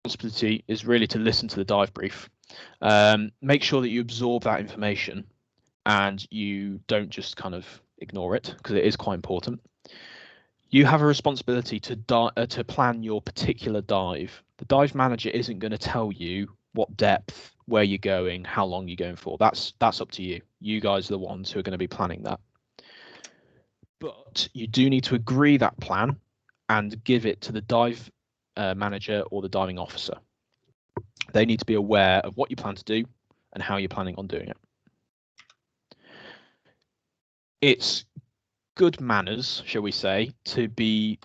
responsibility is really to listen to the dive brief. Make sure that you absorb that information and you don't just kind of ignore it, because it is quite important. You have a responsibility to plan your particular dive. The dive manager isn't going to tell you what depth, where you're going, how long you're going for. That's up to you. You guys are the ones who are going to be planning that. But you do need to agree that plan and give it to the dive manager or the diving officer. They need to be aware of what you plan to do and how you're planning on doing it. It's good manners, shall we say, to be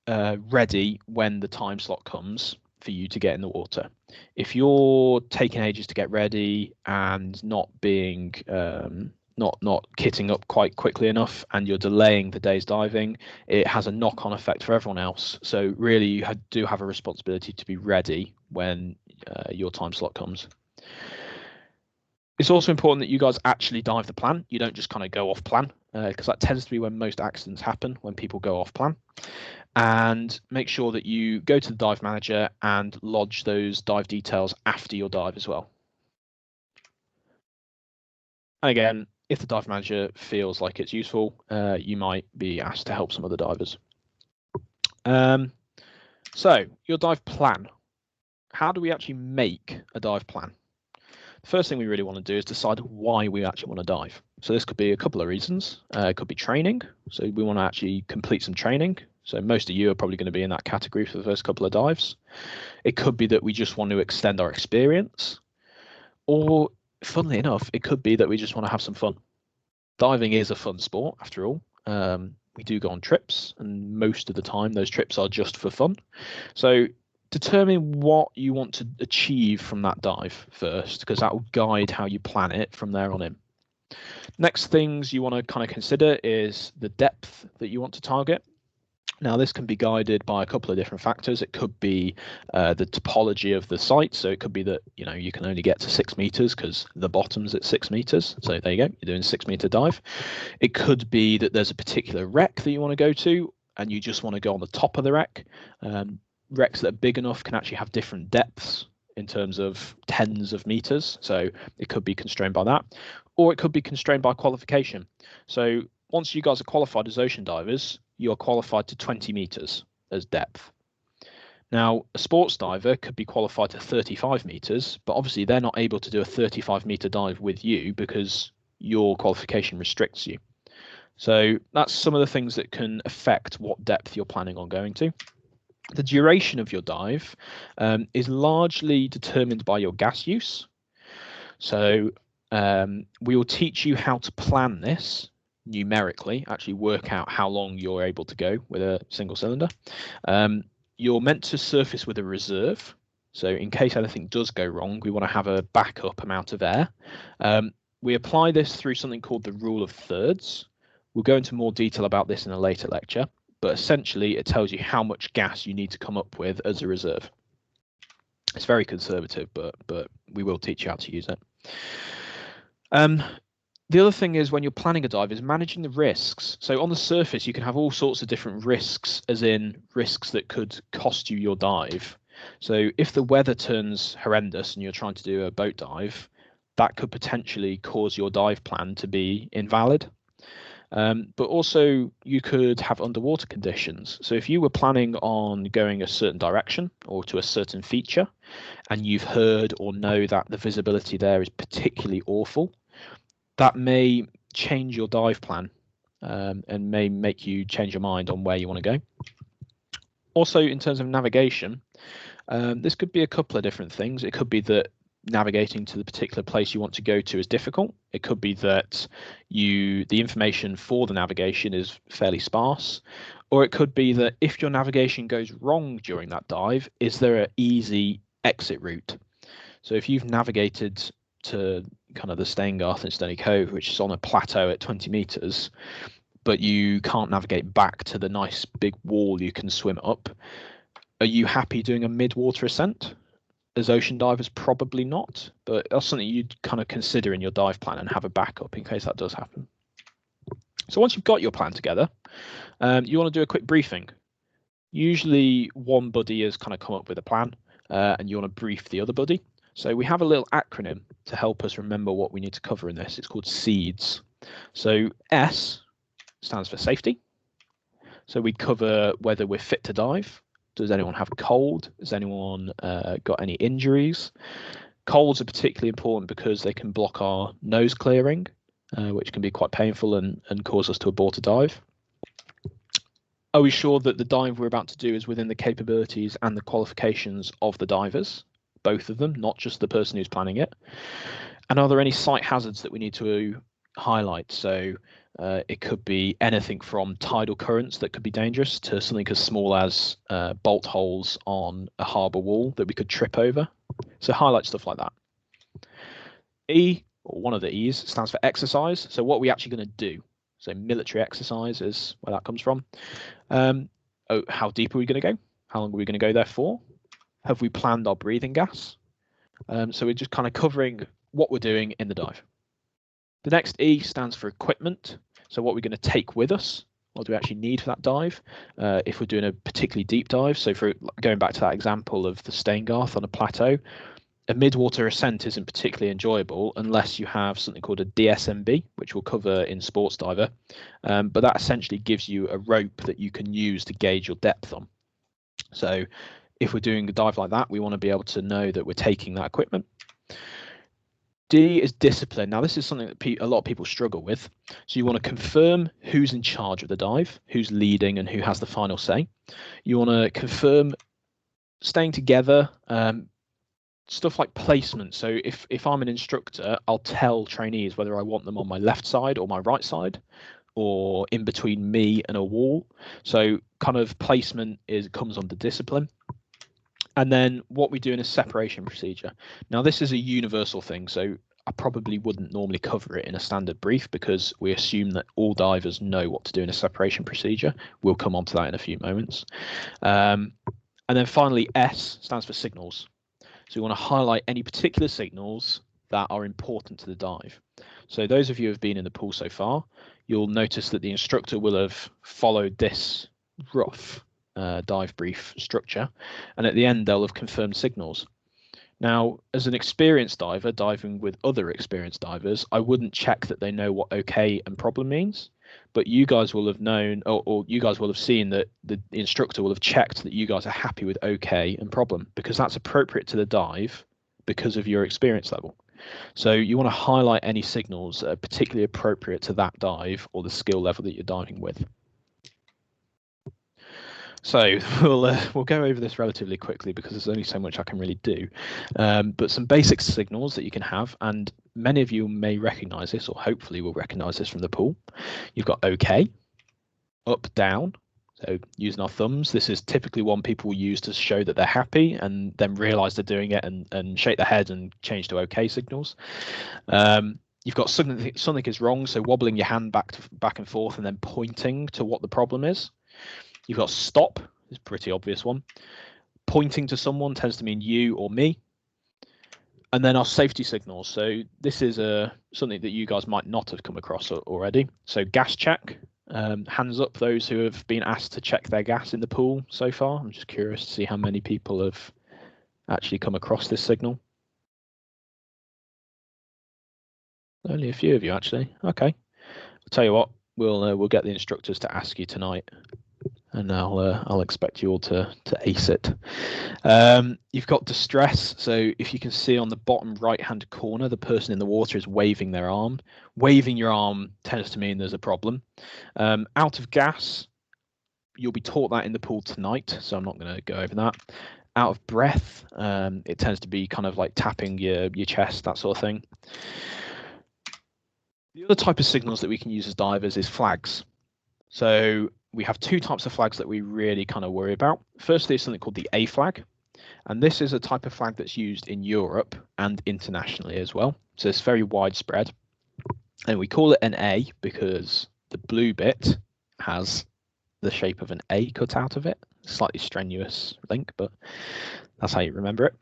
ready when the time slot comes for you to get in the water. If you're taking ages to get ready and not being not kitting up quite quickly enough, and you're delaying the day's diving, it has a knock-on effect for everyone else. So really, you do have a responsibility to be ready when your time slot comes. It's also important that you guys actually dive the plan. You don't just kind of go off plan, because that tends to be when most accidents happen, when people go off plan. And make sure that you go to the dive manager and lodge those dive details after your dive as well. And again, if the dive manager feels like it's useful, you might be asked to help some other divers. So your dive plan. How do we actually make a dive plan? The first thing we really want to do is decide why we actually want to dive. So this could be a couple of reasons. It could be training. So we want to actually complete some training. So most of you are probably going to be in that category for the first couple of dives. It could be that we just want to extend our experience. Or, funnily enough, it could be that we just want to have some fun. Diving is a fun sport, after all. We do go on trips, and most of the time those trips are just for fun. So determine what you want to achieve from that dive first, because that will guide how you plan it from there on in. Next things you want to kind of consider is the depth that you want to target. Now, this can be guided by a couple of different factors. It could be the topology of the site. So it could be that, you know, you can only get to 6 meters because the bottom's at 6 meters. So there you go, you're doing a 6 meter dive. It could be that there's a particular wreck that you want to go to and you just want to go on the top of the wreck. Wrecks that are big enough can actually have different depths in terms of tens of meters. So it could be constrained by that, or it could be constrained by qualification. So once you guys are qualified as ocean divers, you're qualified to 20 meters as depth. Now, a sports diver could be qualified to 35 meters, but obviously they're not able to do a 35-meter dive with you because your qualification restricts you. So that's some of the things that can affect what depth you're planning on going to. The duration of your dive is largely determined by your gas use. So we will teach you how to plan this numerically, actually work out how long you're able to go with a single cylinder. You're meant to surface with a reserve. So in case anything does go wrong, we want to have a backup amount of air. We apply this through something called the rule of thirds. We'll go into more detail about this in a later lecture, but essentially it tells you how much gas you need to come up with as a reserve. It's very conservative, but we will teach you how to use it. The other thing is when you're planning a dive is managing the risks. So on the surface, you can have all sorts of different risks, as in risks that could cost you your dive. So if the weather turns horrendous and you're trying to do a boat dive, that could potentially cause your dive plan to be invalid. But also you could have underwater conditions. So if you were planning on going a certain direction or to a certain feature, and you've heard or know that the visibility there is particularly awful, that may change your dive plan and may make you change your mind on where you want to go. Also, in terms of navigation, this could be a couple of different things. It could be that navigating to the particular place you want to go to is difficult. It could be that the information for the navigation is fairly sparse, or it could be that if your navigation goes wrong during that dive, is there an easy exit route? So if you've navigated to kind of the Steingarth in Stony Cove, which is on a plateau at 20 meters, but you can't navigate back to the nice big wall you can swim up, are you happy doing a mid-water ascent? As ocean divers, probably not, but that's something you'd kind of consider in your dive plan and have a backup in case that does happen. So once you've got your plan together, you want to do a quick briefing. Usually one buddy has kind of come up with a plan, and you want to brief the other buddy. So we have a little acronym to help us remember what we need to cover in this. It's called SEEDS. So S stands for safety. So we cover whether we're fit to dive. Does anyone have a cold? Has anyone got any injuries? Colds are particularly important because they can block our nose clearing, which can be quite painful and cause us to abort a dive. Are we sure that the dive we're about to do is within the capabilities and the qualifications of the divers? Both of them, not just the person who's planning it. And are there any site hazards that we need to highlight? So it could be anything from tidal currents that could be dangerous to something as small as bolt holes on a harbour wall that we could trip over. So highlight stuff like that. E, or one of the E's, stands for exercise. So what are we actually going to do? So military exercise is where that comes from. How deep are we going to go? How long are we going to go there for? Have we planned our breathing gas? So we're just kind of covering what we're doing in the dive. The next E stands for equipment. So what we're going to take with us. What do we actually need for that dive? If we're doing a particularly deep dive, so for going back to that example of the Steingarth on a plateau, a mid-water ascent isn't particularly enjoyable unless you have something called a DSMB, which we'll cover in Sports Diver. But that essentially gives you a rope that you can use to gauge your depth on. So if we're doing a dive like that, we want to be able to know that we're taking that equipment. D is discipline. Now, this is something that a lot of people struggle with. So you want to confirm who's in charge of the dive, who's leading and who has the final say. You want to confirm staying together, stuff like placement. So if I'm an instructor, I'll tell trainees whether I want them on my left side or my right side, or in between me and a wall. So kind of placement comes under discipline. And then what we do in a separation procedure. Now, this is a universal thing, so I probably wouldn't normally cover it in a standard brief because we assume that all divers know what to do in a separation procedure. We'll come on to that in a few moments. And then finally, S stands for signals. So we want to highlight any particular signals that are important to the dive. So those of you who have been in the pool so far, you'll notice that the instructor will have followed this rough dive brief structure, and at the end they'll have confirmed signals. Now, as an experienced diver diving with other experienced divers, I wouldn't check that they know what okay and problem means, but you guys will have known, or you guys will have seen that the instructor will have checked that you guys are happy with okay and problem, because that's appropriate to the dive because of your experience level. So you want to highlight any signals that are particularly appropriate to that dive or the skill level that you're diving with. So we'll go over this relatively quickly because there's only so much I can really do. But some basic signals that you can have, and many of you may recognize this, or hopefully will recognize this from the pool. You've got OK, up, down. So using our thumbs, this is typically one people use to show that they're happy and then realize they're doing it and shake their head and change to OK signals. You've got something is wrong, so wobbling your hand back and forth and then pointing to what the problem is. You've got stop, it's a pretty obvious one. Pointing to someone tends to mean you or me. And then our safety signals. So this is something that you guys might not have come across already. So gas check, hands up those who have been asked to check their gas in the pool so far. I'm just curious to see how many people have actually come across this signal. Only a few of you actually. Okay, I'll tell you what, we'll get the instructors to ask you tonight. And I'll expect you all to ace it. You've got distress. So if you can see on the bottom right-hand corner, the person in the water is waving their arm. Waving your arm tends to mean there's a problem. Out of gas, you'll be taught that in the pool tonight, so I'm not going to go over that. Out of breath, it tends to be kind of like tapping your chest, that sort of thing. The other type of signals that we can use as divers is flags. So we have two types of flags that we really kind of worry about. Firstly, is something called the A flag. And this is a type of flag that's used in Europe and internationally as well. So it's very widespread. And we call it an A because the blue bit has the shape of an A cut out of it. Slightly strenuous link, but that's how you remember it.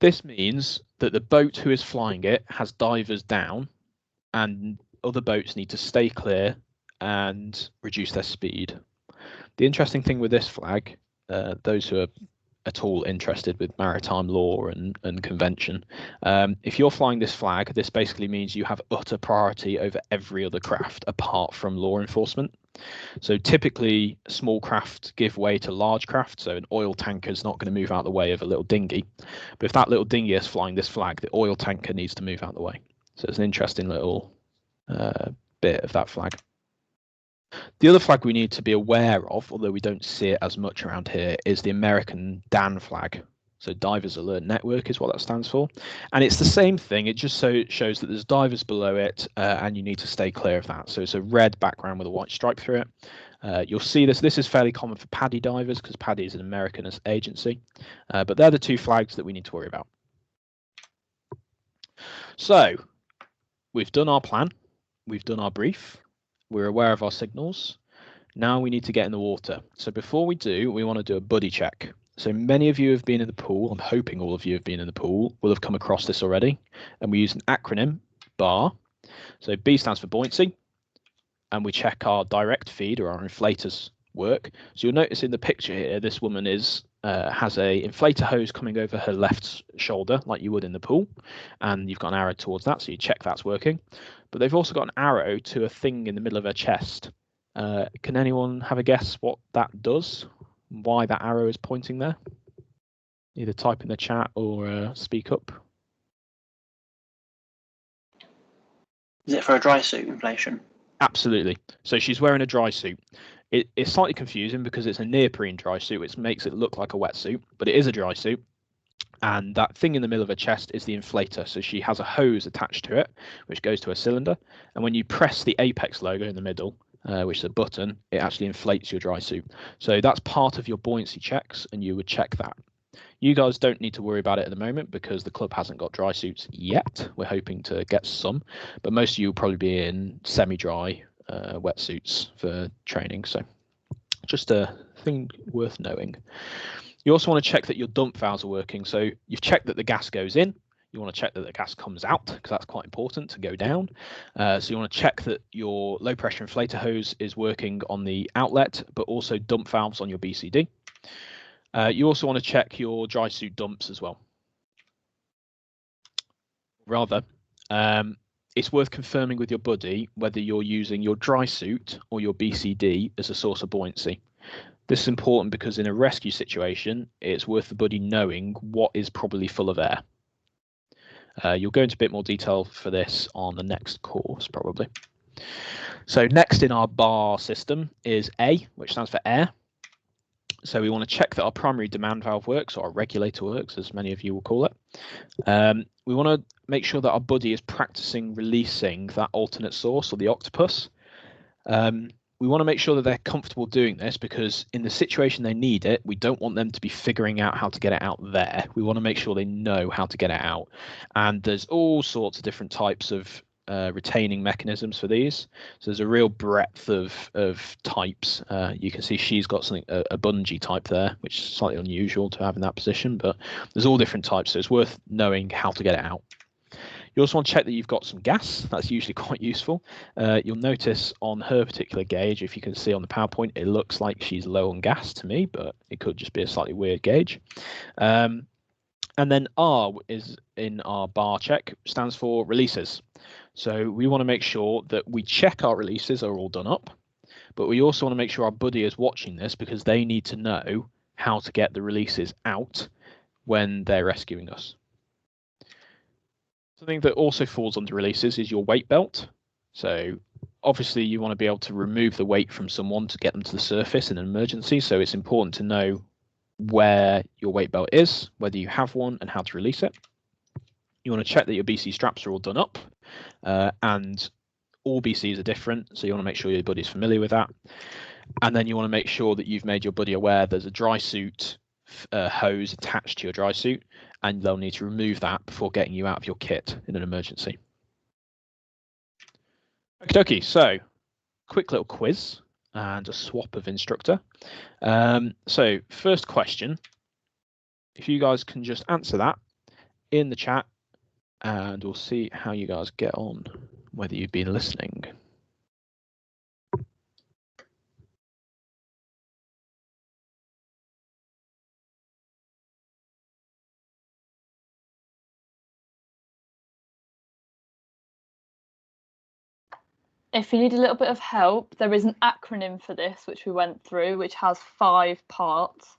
This means that the boat who is flying it has divers down and other boats need to stay clear and reduce their speed. The interesting thing with this flag those who are at all interested with maritime law and convention, if you're flying this flag, this basically means you have utter priority over every other craft apart from law enforcement. So typically small craft give way to large craft, so an oil tanker is not going to move out the way of a little dinghy, but if that little dinghy is flying this flag, the oil tanker needs to move out the way. So it's an interesting little bit of that flag. The other flag we need to be aware of, although we don't see it as much around here, is the American DAN flag. So Divers Alert Network is what that stands for. And it's the same thing. It just shows that there's divers below it and you need to stay clear of that. So it's a red background with a white stripe through it. You'll see this. This is fairly common for PADI divers because PADI is an American agency. But they're the two flags that we need to worry about. So we've done our plan. We've done our brief. We're aware of our signals. Now we need to get in the water. So before we do, we want to do a buddy check. So many of you have been in the pool. I'm hoping all of you have been in the pool. Will have come across this already. And we use an acronym, BAR. So B stands for buoyancy. And we check our direct feed or our inflators work. So you'll notice in the picture here, this woman has a inflator hose coming over her left shoulder, like you would in the pool. And you've got an arrow towards that, so you check that's working. But they've also got an arrow to a thing in the middle of her chest. Can anyone have a guess what that does? Why that arrow is pointing there? Either type in the chat or speak up. Is it for a dry suit inflation? Absolutely. So she's wearing a dry suit. It's slightly confusing because it's a neoprene dry suit, which makes it look like a wetsuit, but it is a dry suit. And that thing in the middle of her chest is the inflator. So she has a hose attached to it, which goes to a cylinder. And when you press the Apex logo in the middle, which is a button, it actually inflates your dry suit. So that's part of your buoyancy checks, and you would check that. You guys don't need to worry about it at the moment because the club hasn't got dry suits yet. We're hoping to get some, but most of you will probably be in semi-dry wetsuits for training. So just a thing worth knowing. You also want to check that your dump valves are working. So you've checked that the gas goes in. You want to check that the gas comes out because that's quite important to go down. So you want to check that your low pressure inflator hose is working on the outlet, but also dump valves on your BCD. You also want to check your dry suit dumps as well. Rather, it's worth confirming with your buddy whether you're using your dry suit or your BCD as a source of buoyancy. This is important because in a rescue situation, it's worth the buddy knowing what is probably full of air. You'll go into a bit more detail for this on the next course, probably. So next in our bar system is A, which stands for air. So we want to check that our primary demand valve works, or our regulator works, as many of you will call it. We want to make sure that our buddy is practicing releasing that alternate source, or the octopus. We want to make sure that they're comfortable doing this because in the situation they need it, we don't want them to be figuring out how to get it out there. We want to make sure they know how to get it out. And there's all sorts of different types of retaining mechanisms for these. So there's a real breadth of types. You can see she's got something, a bungee type there, which is slightly unusual to have in that position, but there's all different types. So it's worth knowing how to get it out. You also want to check that you've got some gas. That's usually quite useful. You'll notice on her particular gauge, if you can see on the PowerPoint, it looks like she's low on gas to me, but it could just be a slightly weird gauge. And then R is in our bar check, stands for releases. So we want to make sure that we check our releases are all done up, but we also want to make sure our buddy is watching this because they need to know how to get the releases out when they're rescuing us. Something that also falls under releases is your weight belt. So obviously you want to be able to remove the weight from someone to get them to the surface in an emergency. So it's important to know where your weight belt is, whether you have one, and how to release it. You want to check that your BC straps are all done up, and all BCs are different. So you want to make sure your buddy's familiar with that. And then you want to make sure that you've made your buddy aware there's a dry suit hose attached to your dry suit, and they'll need to remove that before getting you out of your kit in an emergency. Okie dokie, so quick little quiz and a swap of instructor. So first question, if you guys can just answer that in the chat, and we'll see how you guys get on, whether you've been listening. If you need a little bit of help, there is an acronym for this, which we went through, which has 5 parts.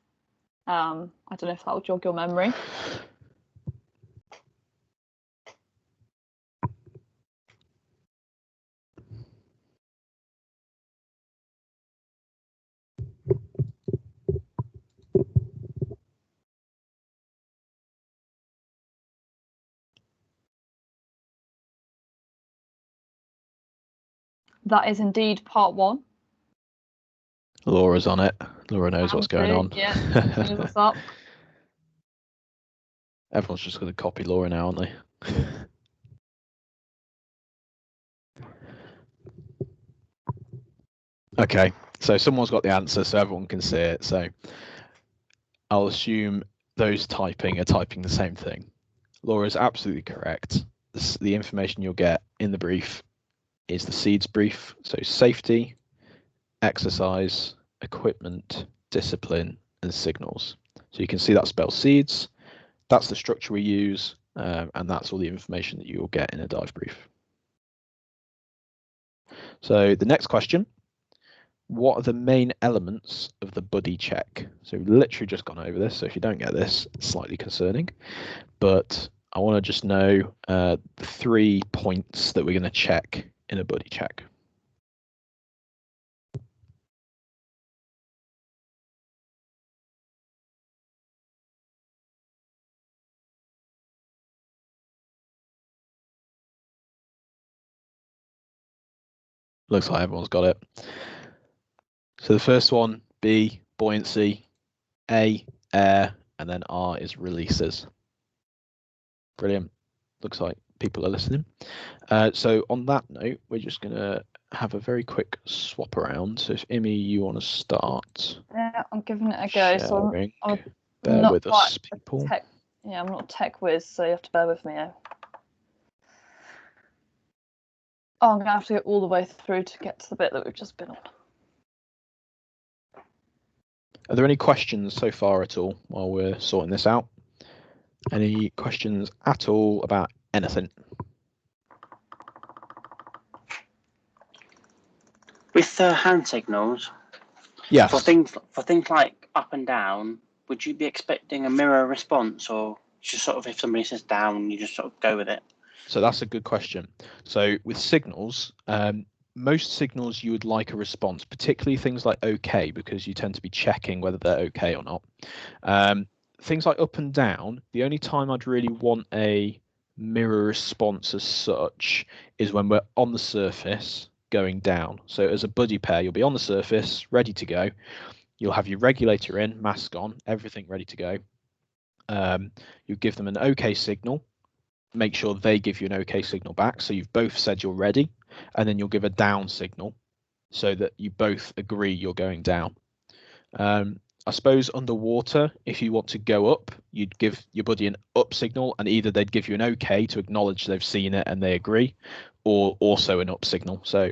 I don't know if that will jog your memory. That is indeed part 1. Laura's on it. Laura knows what's going on. Yeah, knows what's up. Everyone's just going to copy Laura now, aren't they? Okay, so someone's got the answer, so everyone can see it. So I'll assume those typing are typing the same thing. Laura's absolutely correct. The information you'll get in the brief is the SEEDS brief. So safety, exercise, equipment, discipline, and signals. So you can see that spells SEEDS. That's the structure we use, and that's all the information that you will get in a dive brief. So the next question, what are the main elements of the buddy check? So we've literally just gone over this, so if you don't get this, it's slightly concerning. But I want to just know the 3 points that we're going to check in a buddy check. Looks like everyone's got it. So the first one, B, buoyancy, A, air, and then R is releases. Brilliant. Looks like people are listening. So on that note, we're just going to have a very quick swap around. So if Imi, you want to start. Yeah, I'm giving it a go. Sharing. So Bear not with us, people. I'm not a tech whiz, so you have to bear with me. Oh, I'm going to have to go all the way through to get to the bit that we've just been on. Are there any questions so far at all while we're sorting this out? Any questions at all about anything? With hand signals, Yes. for things like up and down, would you be expecting a mirror response, or just sort of if somebody says down, you just sort of go with it? So that's a good question. So with signals, most signals you would like a response, particularly things like OK, because you tend to be checking whether they're OK or not. Things like up and down, the only time I'd really want a mirror response as such is when we're on the surface going down. So as a buddy pair, you'll be on the surface, ready to go. You'll have your regulator in, mask on, everything ready to go. You give them an OK signal. Make sure they give you an OK signal back. So you've both said you're ready, and then you'll give a down signal so that you both agree you're going down. I suppose underwater, if you want to go up, you'd give your buddy an up signal, and either they'd give you an OK to acknowledge they've seen it and they agree, or also an up signal. So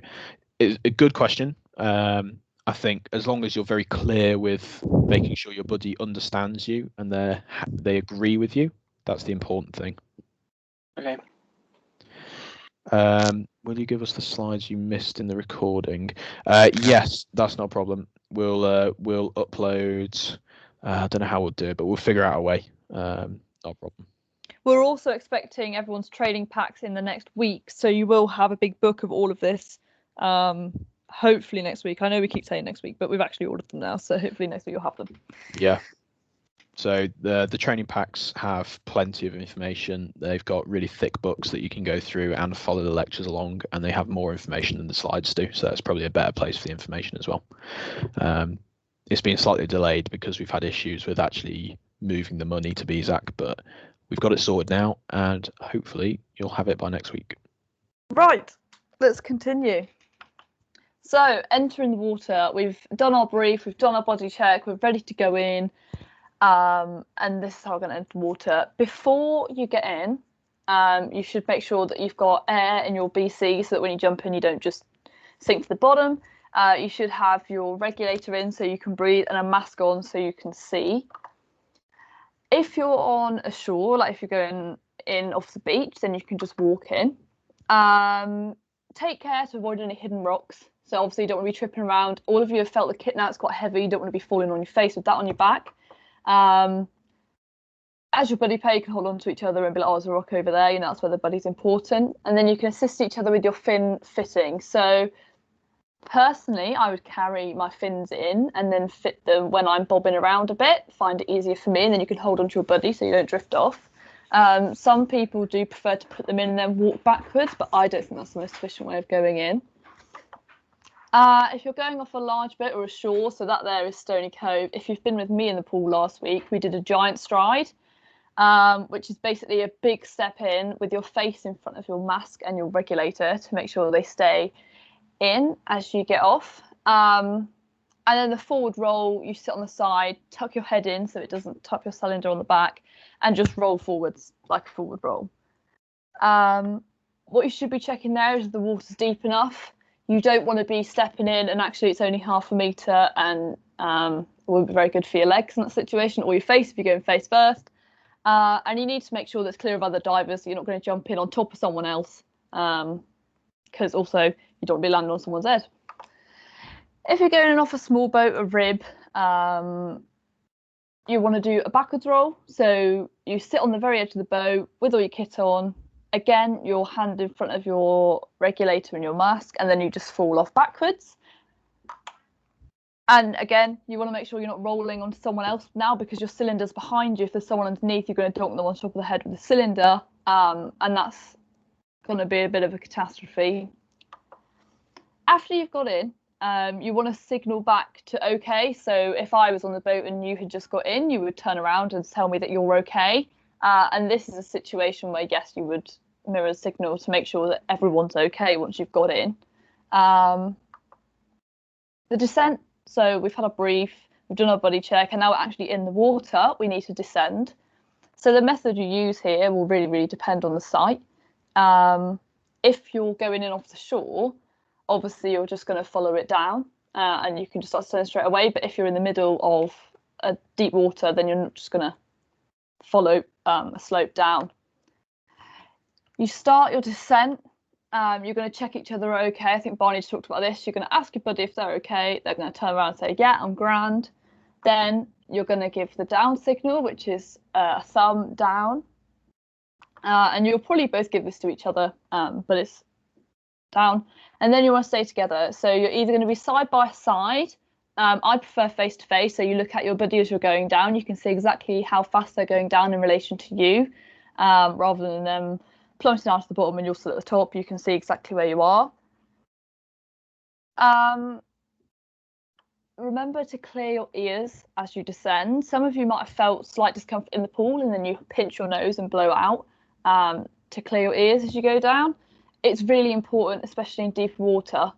it's a good question. I think as long as you're very clear with making sure your buddy understands you and they agree with you, that's the important thing. Okay. Will you give us the slides you missed in the recording? Yes, that's not a problem. We'll upload. I don't know how we'll do it, but we'll figure out a way. Not a problem. We're also expecting everyone's training packs in the next week, so you will have a big book of all of this. Hopefully next week. I know we keep saying next week, but we've actually ordered them now, so hopefully next week you'll have them. Yeah. So the training packs have plenty of information. They've got really thick books that you can go through and follow the lectures along, and they have more information than the slides do. So that's probably a better place for the information as well. It's been slightly delayed because we've had issues with actually moving the money to BZAC, but we've got it sorted now, and hopefully you'll have it by next week. Right, let's continue. So entering the water, we've done our brief, we've done our body check, we're ready to go in. And this is how we're going to enter the water. Before you get in, you should make sure that you've got air in your BC so that when you jump in, you don't just sink to the bottom. You should have your regulator in so you can breathe and a mask on so you can see. If you're on a shore, like if you're going in off the beach, then you can just walk in. take care to avoid any hidden rocks. So obviously you don't want to be tripping around. All of you have felt the kit now, it's quite heavy. You don't want to be falling on your face with that on your back. As your buddy pair, you can hold on to each other and be like, oh, there's a rock over there. You know, that's where the buddy's important. And then you can assist each other with your fin fitting. So personally, I would carry my fins in and then fit them when I'm bobbing around a bit, find it easier for me, and then you can hold on to your buddy so you don't drift off. Some people do prefer to put them in and then walk backwards, but I don't think that's the most efficient way of going in. If you're going off a large boat or a shore, so that there is Stony Cove. If you've been with me in the pool last week, we did a giant stride, which is basically a big step in with your face in front of your mask and your regulator to make sure they stay in as you get off. And then the forward roll, you sit on the side, tuck your head in so it doesn't tap your cylinder on the back, and just roll forwards like a forward roll. What you should be checking there is the water's deep enough. You don't want to be stepping in and actually it's only 1/2 metre and it wouldn't be very good for your legs in that situation, or your face if you're going face first. And you need to make sure that's clear of other divers so you're not going to jump in on top of someone else, because also you don't want to be landing on someone's head. If you're going off a small boat, a rib, you want to do a backwards roll. So you sit on the very edge of the boat with all your kit on. Again, your hand in front of your regulator and your mask, and then you just fall off backwards. And again, you want to make sure you're not rolling onto someone else now because your cylinder's behind you. If there's someone underneath, you're going to donk them on top of the head with the cylinder, and that's going to be a bit of a catastrophe. After you've got in, you want to signal back to okay. So if I was on the boat and you had just got in, you would turn around and tell me that you're okay. And this is a situation where, yes, you would mirror signal to make sure that everyone's okay once you've got in. The descent, so we've had a brief, we've done our buddy check, and now we're actually in the water, we need to descend. So the method you use here will really, really depend on the site. If you're going in off the shore, obviously you're just going to follow it down and you can just start descending straight away. But if you're in the middle of a deep water, then you're not just going to follow a slope down. You start your descent. You're going to check each other are okay. I think Barney just talked about this. You're going to ask your buddy if they're okay. They're going to turn around and say, yeah, I'm grand. Then you're going to give the down signal, which is a thumb down. And you'll probably both give this to each other, but it's down. And then you want to stay together. So you're either going to be side by side. I prefer face to face. So you look at your buddy as you're going down. You can see exactly how fast they're going down in relation to you, rather than them plummeting down to the bottom and you're still at the top. You can see exactly where you are. Remember to clear your ears as you descend. Some of you might have felt slight discomfort in the pool and then you pinch your nose and blow out to clear your ears as you go down. It's really important, especially in deep water.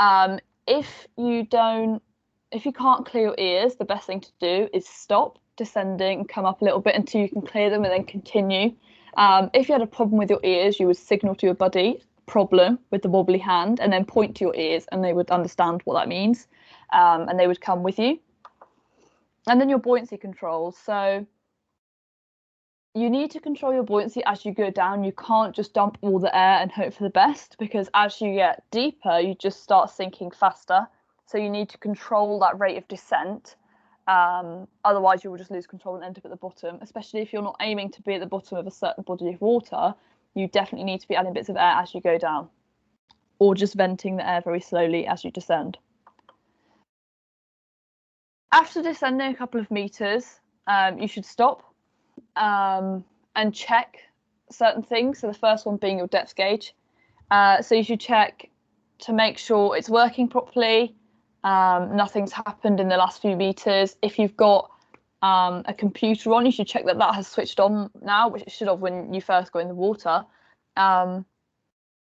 If you can't clear your ears, the best thing to do is stop descending and come up a little bit until you can clear them and then continue. If you had a problem with your ears, you would signal to your buddy, problem with the wobbly hand, and then point to your ears and they would understand what that means, and they would come with you. And then your buoyancy controls. So you need to control your buoyancy as you go down. You can't just dump all the air and hope for the best, because as you get deeper, you just start sinking faster. So you need to control that rate of descent. Otherwise, you will just lose control and end up at the bottom, especially if you're not aiming to be at the bottom of a certain body of water. You definitely need to be adding bits of air as you go down, or just venting the air very slowly as you descend. After descending a couple of meters, you should stop and check certain things. So the first one being your depth gauge. So you should check to make sure it's working properly. Nothing's happened in the last few meters. If you've got a computer on, you should check that has switched on now, which it should have when you first go in the water. And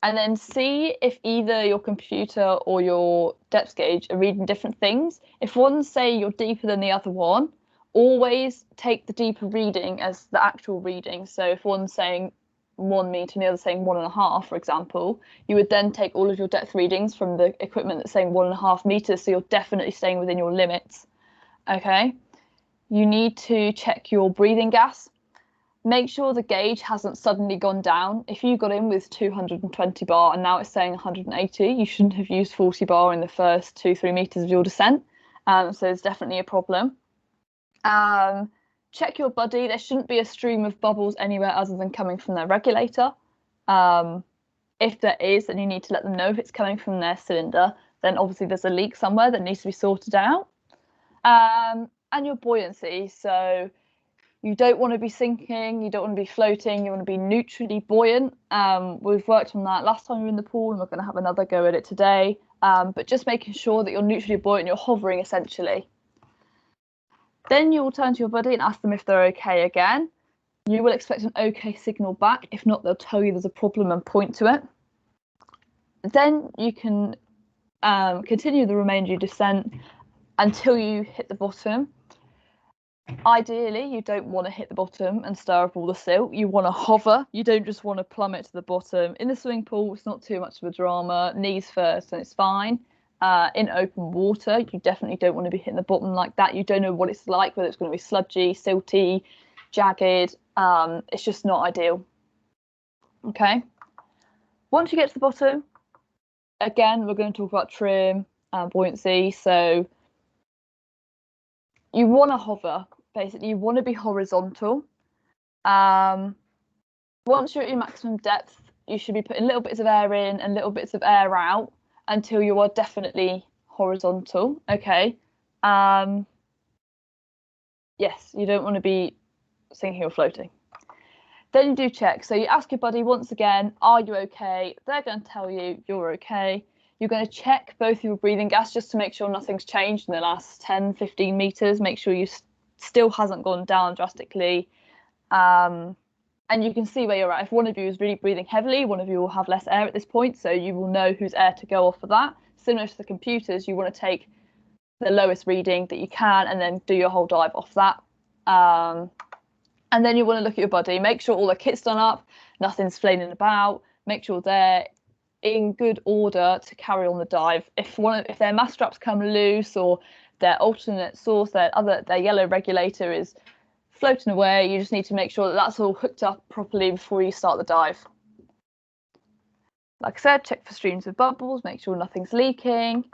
then see if either your computer or your depth gauge are reading different things. If one's saying you're deeper than the other one, always take the deeper reading as the actual reading. So if one's saying 1 meter and the other saying 1.5, for example, you would then take all of your depth readings from the equipment that's saying 1.5 meters, so you're definitely staying within your limits. Okay, you need to check your breathing gas. make sure the gauge hasn't suddenly gone down. If you got in with 220 bar and now it's saying 180, you shouldn't have used 40 bar in the first 2-3 meters of your descent. So it's definitely a problem. Check your buddy. There shouldn't be a stream of bubbles anywhere other than coming from their regulator. If there is, then you need to let them know if it's coming from their cylinder. Then obviously there's a leak somewhere that needs to be sorted out. And your buoyancy. So you don't want to be sinking, you don't want to be floating, you want to be neutrally buoyant. We've worked on that last time we were in the pool, and we're going to have another go at it today. But just making sure that you're neutrally buoyant, you're hovering essentially. Then you'll turn to your buddy and ask them if they're okay again. You will expect an okay signal back. If not, they'll tell you there's a problem and point to it. Then you can continue the remainder of your descent until you hit the bottom. Ideally, you don't want to hit the bottom and stir up all the silt. You want to hover. You don't just want to plummet to the bottom. In the swimming pool, it's not too much of a drama. Knees first and it's fine. In open water, you definitely don't want to be hitting the bottom like that. You don't know what it's like, whether it's going to be sludgy, silty, jagged. It's just not ideal. Okay. Once you get to the bottom, again, we're going to talk about trim and buoyancy. So you want to hover. Basically, you want to be horizontal. Once you're at your maximum depth, you should be putting little bits of air in and little bits of air out until you are definitely horizontal. Okay. Yes, you don't want to be sinking or floating. Then you do check. So you ask your buddy once again, are you okay? They're going to tell you you're okay. You're going to check both your breathing gas just to make sure nothing's changed in the last 10, 15 meters. Make sure you still hasn't gone down drastically. And you can see where you're at. If one of you is really breathing heavily, one of you will have less air at this point, so you will know whose air to go off for that. Similar to the computers, you want to take the lowest reading that you can and then do your whole dive off that. And then you want to look at your buddy, make sure all the kit's done up, nothing's flailing about, make sure they're in good order to carry on the dive. If their mask straps come loose or their alternate source, their yellow regulator is floating away, you just need to make sure that that's all hooked up properly before you start the dive. Like I said, check for streams of bubbles, make sure nothing's leaking.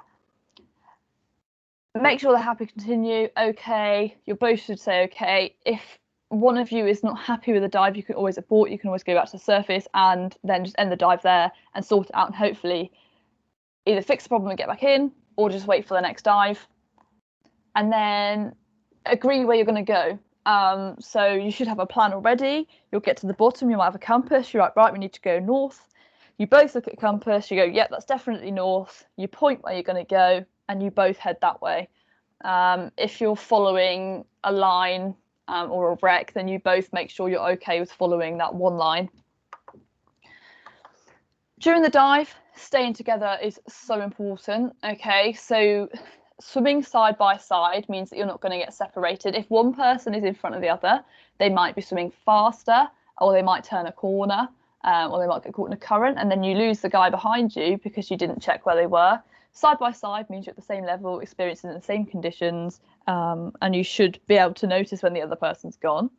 Make sure they're happy to continue. Okay, you both should say okay. If one of you is not happy with the dive, you can always abort, you can always go back to the surface and then just end the dive there and sort it out and hopefully either fix the problem and get back in or just wait for the next dive. And then agree where you're going to go. So you should have a plan already. You'll get to the bottom, you might have a compass, you're like, right, we need to go north. You both look at the compass, you go, yep, that's definitely north. You point where you're going to go and you both head that way. If you're following a line or a wreck, then you both make sure you're okay with following that one line. During the dive, staying together is so important. Okay, so swimming side by side means that you're not going to get separated. If one person is in front of the other, they might be swimming faster, or they might turn a corner, or they might get caught in a current, and then you lose the guy behind you because you didn't check where they were. Side by side means you're at the same level, experiencing the same conditions, and you should be able to notice when the other person's gone.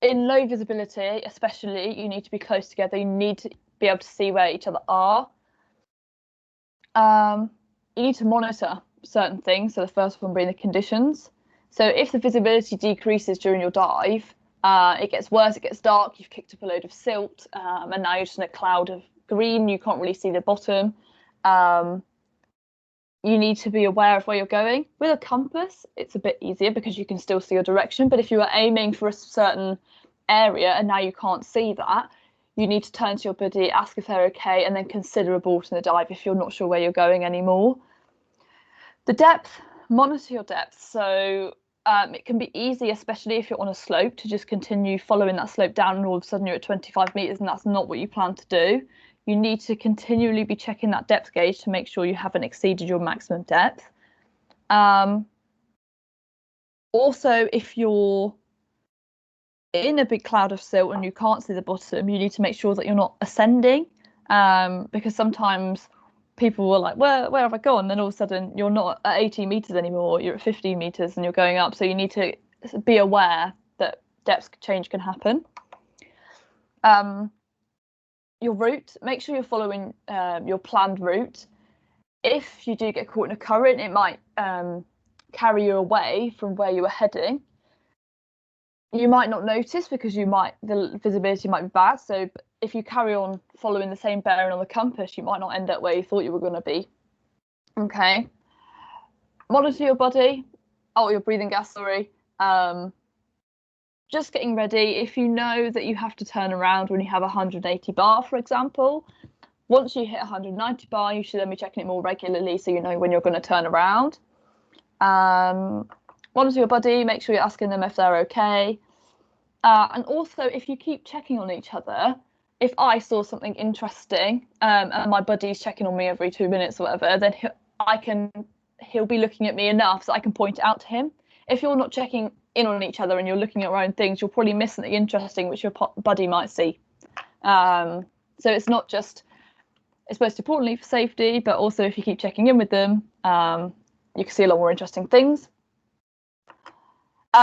In low visibility, especially, you need to be close together. You need to be able to see where each other are. You need to monitor certain things. So the first one being the conditions. So if the visibility decreases during your dive, it gets worse, it gets dark, you've kicked up a load of silt, and now you're just in a cloud of green, you can't really see the bottom. You need to be aware of where you're going. With a compass, it's a bit easier because you can still see your direction, but if you are aiming for a certain area and now you can't see that, you need to turn to your buddy, ask if they're okay, and then consider aborting the dive if you're not sure where you're going anymore. The depth, monitor your depth. So it can be easy, especially if you're on a slope, to just continue following that slope down and all of a sudden you're at 25 meters and that's not what you plan to do. You need to continually be checking that depth gauge to make sure you haven't exceeded your maximum depth. Also, if you're in a big cloud of silt and you can't see the bottom, you need to make sure that you're not ascending, because sometimes people were like, where have I gone? And then all of a sudden you're not at 18 meters anymore, you're at 15 meters and you're going up. So you need to be aware that depth change can happen. Your route, make sure you're following your planned route. If you do get caught in a current, it might carry you away from where you were heading. You might not notice because the visibility might be bad. So if you carry on following the same bearing on the compass, you might not end up where you thought you were going to be. Okay. Monitor your body. Oh, your breathing gas, sorry. Just getting ready. If you know that you have to turn around when you have 180 bar, for example, once you hit 190 bar, you should then be checking it more regularly so you know when you're going to turn around. Monitor your buddy, make sure you're asking them if they're okay. And also, if you keep checking on each other, if I saw something interesting and my buddy's checking on me every 2 minutes or whatever, then he'll be looking at me enough so I can point it out to him. If you're not checking in on each other and you're looking at your own things, you'll probably miss something interesting which your buddy might see. So it's not just, it's most importantly for safety, but also if you keep checking in with them, you can see a lot more interesting things.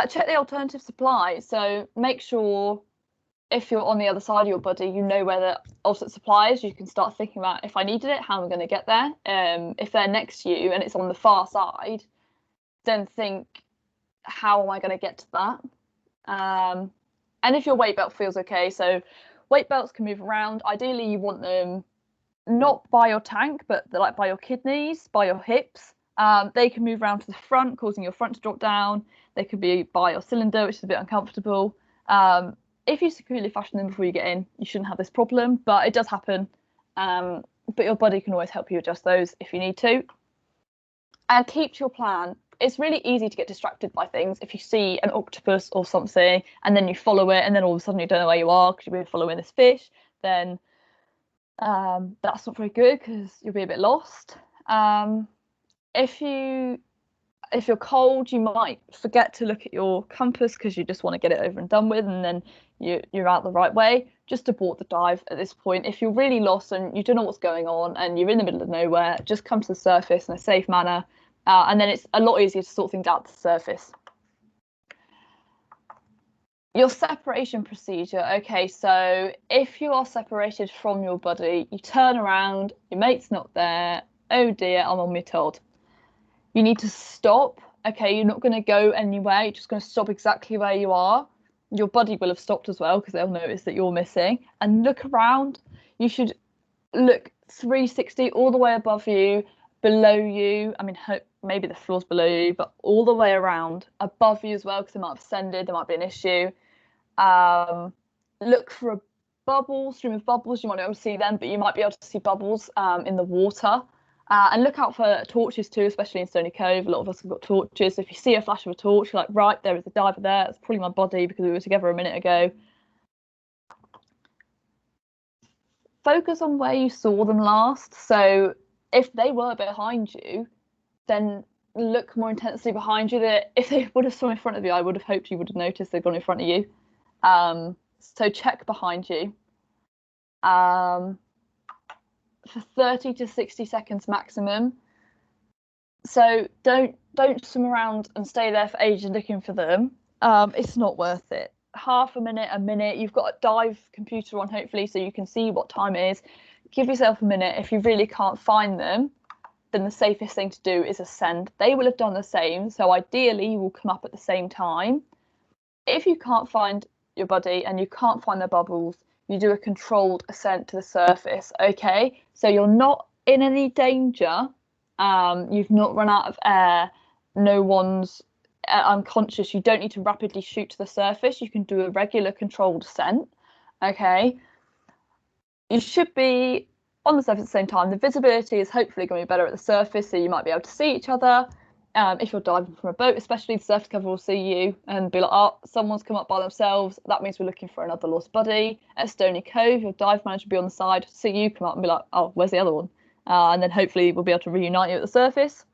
Check the alternative supply. So make sure if you're on the other side of your buddy, you know where the alternate supply is. You can start thinking about, if I needed it, how am I going to get there? If they're next to you and it's on the far side, then think, how am I going to get to that? And if your weight belt feels okay, so weight belts can move around. Ideally, you want them not by your tank, but like by your kidneys, by your hips. They can move around to the front, causing your front to drop down. They could be by your cylinder, which is a bit uncomfortable. If you securely fashion them before you get in, you shouldn't have this problem, but it does happen. But your body can always help you adjust those if you need to. And keep to your plan. It's really easy to get distracted by things. If you see an octopus or something and then you follow it and then all of a sudden you don't know where you are because you've been following this fish, then that's not very good because you'll be a bit lost. If you're cold, you might forget to look at your compass because you just want to get it over and done with, and then you're out the right way. Just abort the dive at this point. If you're really lost and you don't know what's going on and you're in the middle of nowhere, just come to the surface in a safe manner, and then it's a lot easier to sort things out at the surface. Your separation procedure. Okay, so if you are separated from your buddy, you turn around, your mate's not there. Oh dear, I'm on my Todd. You need to stop. Okay, you're not going to go anywhere. You're just going to stop exactly where you are. Your buddy will have stopped as well because they'll notice that you're missing. And look around. You should look 360 all the way above you, below you. I mean, maybe the floor's below you, but all the way around, above you as well, because they might have ascended. There might be an issue. Look for a bubble, stream of bubbles. You might not be able to see them, but you might be able to see bubbles in the water. And look out for torches too, especially in Stony Cove. A lot of us have got torches. So if you see a flash of a torch, you're like, right, there is a diver there. It's probably my body because we were together a minute ago. Focus on where you saw them last. So if they were behind you, then look more intensely behind you. That if they would have swum in front of you, I would have hoped you would have noticed they'd gone in front of you. So check behind you. For 30 to 60 seconds maximum. So don't swim around and stay there for ages looking for them. It's not worth it. Half a minute, you've got a dive computer on hopefully so you can see what time it is. Give yourself a minute. If you really can't find them, then the safest thing to do is ascend. They will have done the same, so ideally you will come up at the same time. If you can't find your buddy and you can't find their bubbles, you do a controlled ascent to the surface, okay? So you're not in any danger. You've not run out of air. No one's unconscious. You don't need to rapidly shoot to the surface. You can do a regular controlled ascent, okay? You should be on the surface at the same time. The visibility is hopefully going to be better at the surface, so you might be able to see each other. If you're diving from a boat, especially, the surface cover will see you and be like, oh, someone's come up by themselves. That means we're looking for another lost buddy. At Stony Cove, your dive manager will be on the side, see you come up and be like, oh, where's the other one? And then hopefully we'll be able to reunite you at the surface.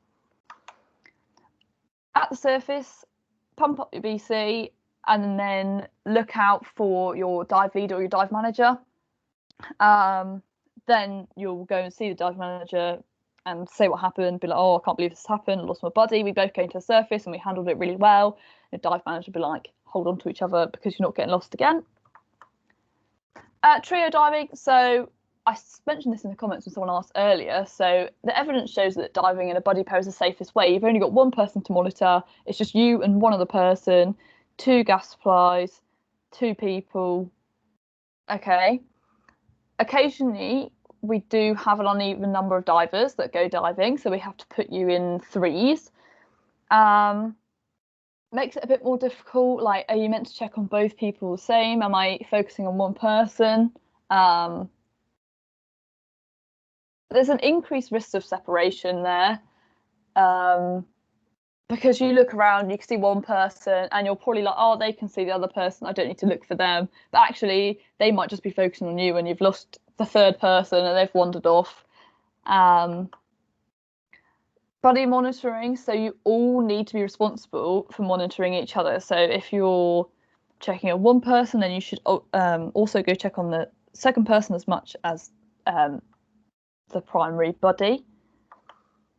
At the surface, pump up your BC and then look out for your dive leader or your dive manager. then you'll go and see the dive manager and say what happened, be like, oh, I can't believe this happened, I lost my buddy. We both came to the surface and we handled it really well. The dive manager will be like, hold on to each other because you're not getting lost again. Trio diving. So I mentioned this in the comments when someone asked earlier. So the evidence shows that diving in a buddy pair is the safest way. You've only got one person to monitor. It's just you and one other person, 2 gas supplies, 2 people. Okay. Occasionally, we do have an uneven number of divers that go diving, so we have to put you in 3s. Makes it a bit more difficult. Like, are you meant to check on both people the same? Am I focusing on one person? There's an increased risk of separation there, because you look around, you can see one person and you're probably like, oh, they can see the other person, I don't need to look for them. But actually, they might just be focusing on you and you've lost the 3rd person and they've wandered off. Buddy monitoring, so you all need to be responsible for monitoring each other. So if you're checking on one person, then you should also go check on the second person as much as the primary buddy.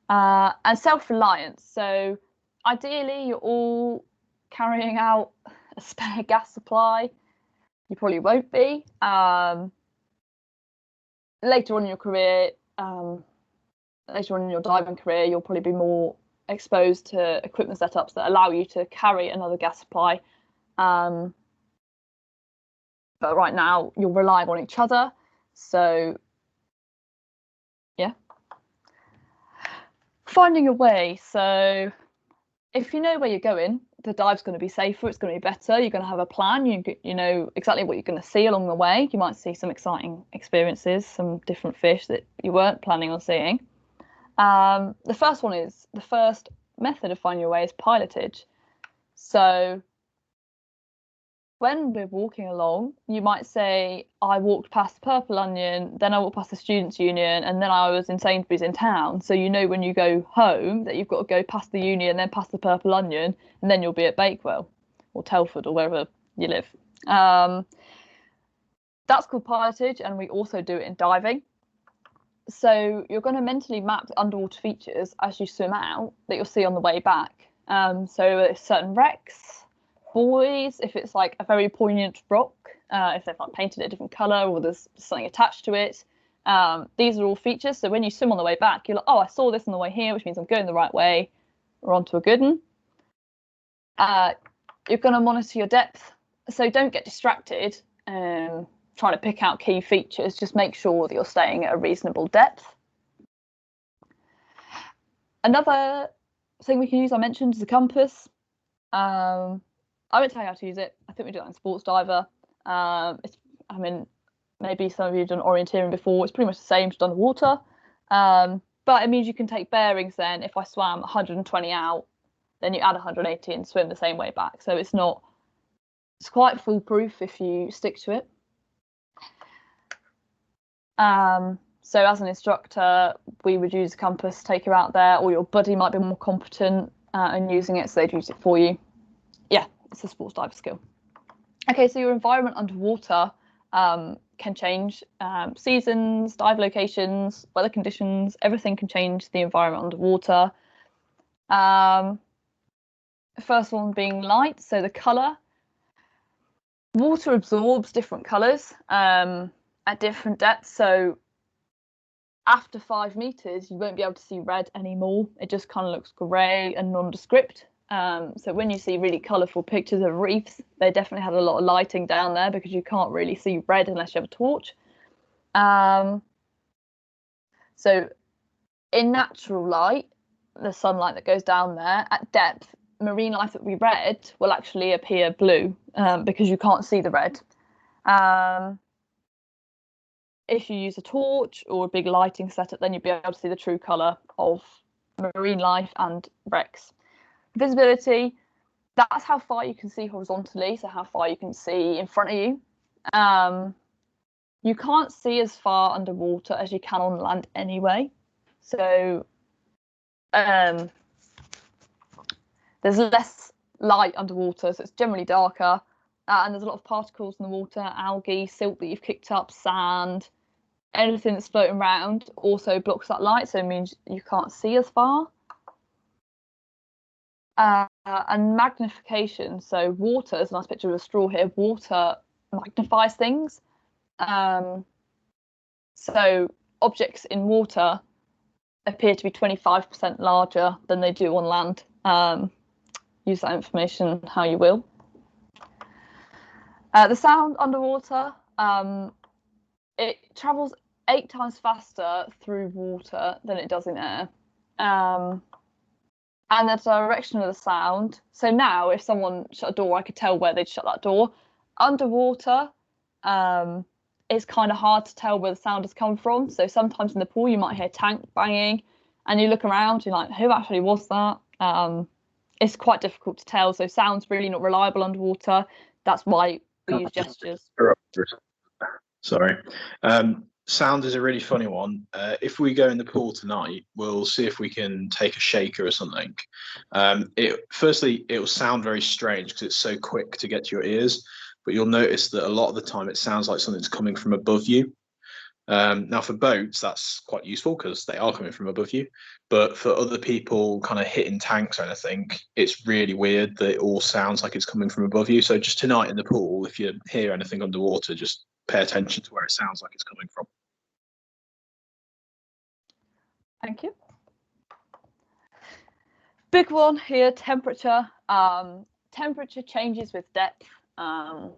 And self-reliance, so ideally you're all carrying out a spare gas supply. You probably won't be. Later on in your career, later on in your diving career, you'll probably be more exposed to equipment setups that allow you to carry another gas supply. But right now, you're relying on each other. So, yeah. Finding a way. So, if you know where you're going, the dive's going to be safer, it's going to be better, you're going to have a plan, you know exactly what you're going to see along the way. You might see some exciting experiences, some different fish that you weren't planning on seeing. The first method of finding your way is pilotage. So when we're walking along, you might say, I walked past the Purple Onion, then I walked past the Students' Union, and then I was in Sainsbury's in town. So you know when you go home that you've got to go past the Union, then past the Purple Onion, and then you'll be at Bakewell or Telford or wherever you live. That's called pilotage, and we also do it in diving. So you're going to mentally map the underwater features as you swim out that you'll see on the way back. So certain wrecks, buoys, if it's like a very poignant rock, if they've like painted it a different colour or there's something attached to it. These are all features. So when you swim on the way back, you're like, oh, I saw this on the way here, which means I'm going the right way. We're onto a good one. You're going to monitor your depth. So don't get distracted trying to pick out key features. Just make sure that you're staying at a reasonable depth. Another thing we can use, I mentioned, is a compass. I won't tell you how to use it. I think we do that in Sports Diver. Maybe some of you have done orienteering before. It's pretty much the same, just underwater. But it means you can take bearings then. If I swam 120 out, then you add 180 and swim the same way back. So it's quite foolproof if you stick to it. So as an instructor, we would use a compass, take you out there, or your buddy might be more competent in using it, so they'd use it for you. Yeah, it's a sports diver skill. Okay, so your environment underwater can change. Seasons, dive locations, weather conditions, everything can change the environment underwater. First one being light, so the colour. Water absorbs different colours at different depths, so after 5 meters, you won't be able to see red anymore. It just kind of looks grey and nondescript. So when you see really colourful pictures of reefs, they definitely had a lot of lighting down there because you can't really see red unless you have a torch. So in natural light, the sunlight that goes down there, at depth, marine life that we red will actually appear blue because you can't see the red. If you use a torch or a big lighting setup, then you'll be able to see the true colour of marine life and wrecks. Visibility, that's how far you can see horizontally, so how far you can see in front of you. You can't see as far underwater as you can on land anyway. So there's less light underwater, so it's generally darker. And there's a lot of particles in the water, algae, silt that you've kicked up, sand, anything that's floating around also blocks that light, so it means you can't see as far. And magnification, so water, there's a nice picture of a straw here, water magnifies things. So objects in water appear to be 25% larger than they do on land. Use that information how you will. The sound underwater, it travels 8 times faster through water than it does in air. And the direction of the sound. So now, if someone shut a door, I could tell where they'd shut that door. Underwater, it's kind of hard to tell where the sound has come from. So sometimes in the pool, you might hear tank banging, and you look around, you're like, who actually was that? It's quite difficult to tell. So sound's really not reliable underwater. That's why we use gestures. Sorry. Sound is a really funny one. If we go in the pool tonight, we'll see if we can take a shaker or something. Firstly, it will sound very strange because it's so quick to get to your ears, but you'll notice that a lot of the time it sounds like something's coming from above you. Now for boats, that's quite useful because they are coming from above you. But for other people kind of hitting tanks or anything, it's really weird that it all sounds like it's coming from above you. So just tonight in the pool, if you hear anything underwater, just pay attention to where it sounds like it's coming from. Thank you. Big one here, temperature. Temperature changes with depth. I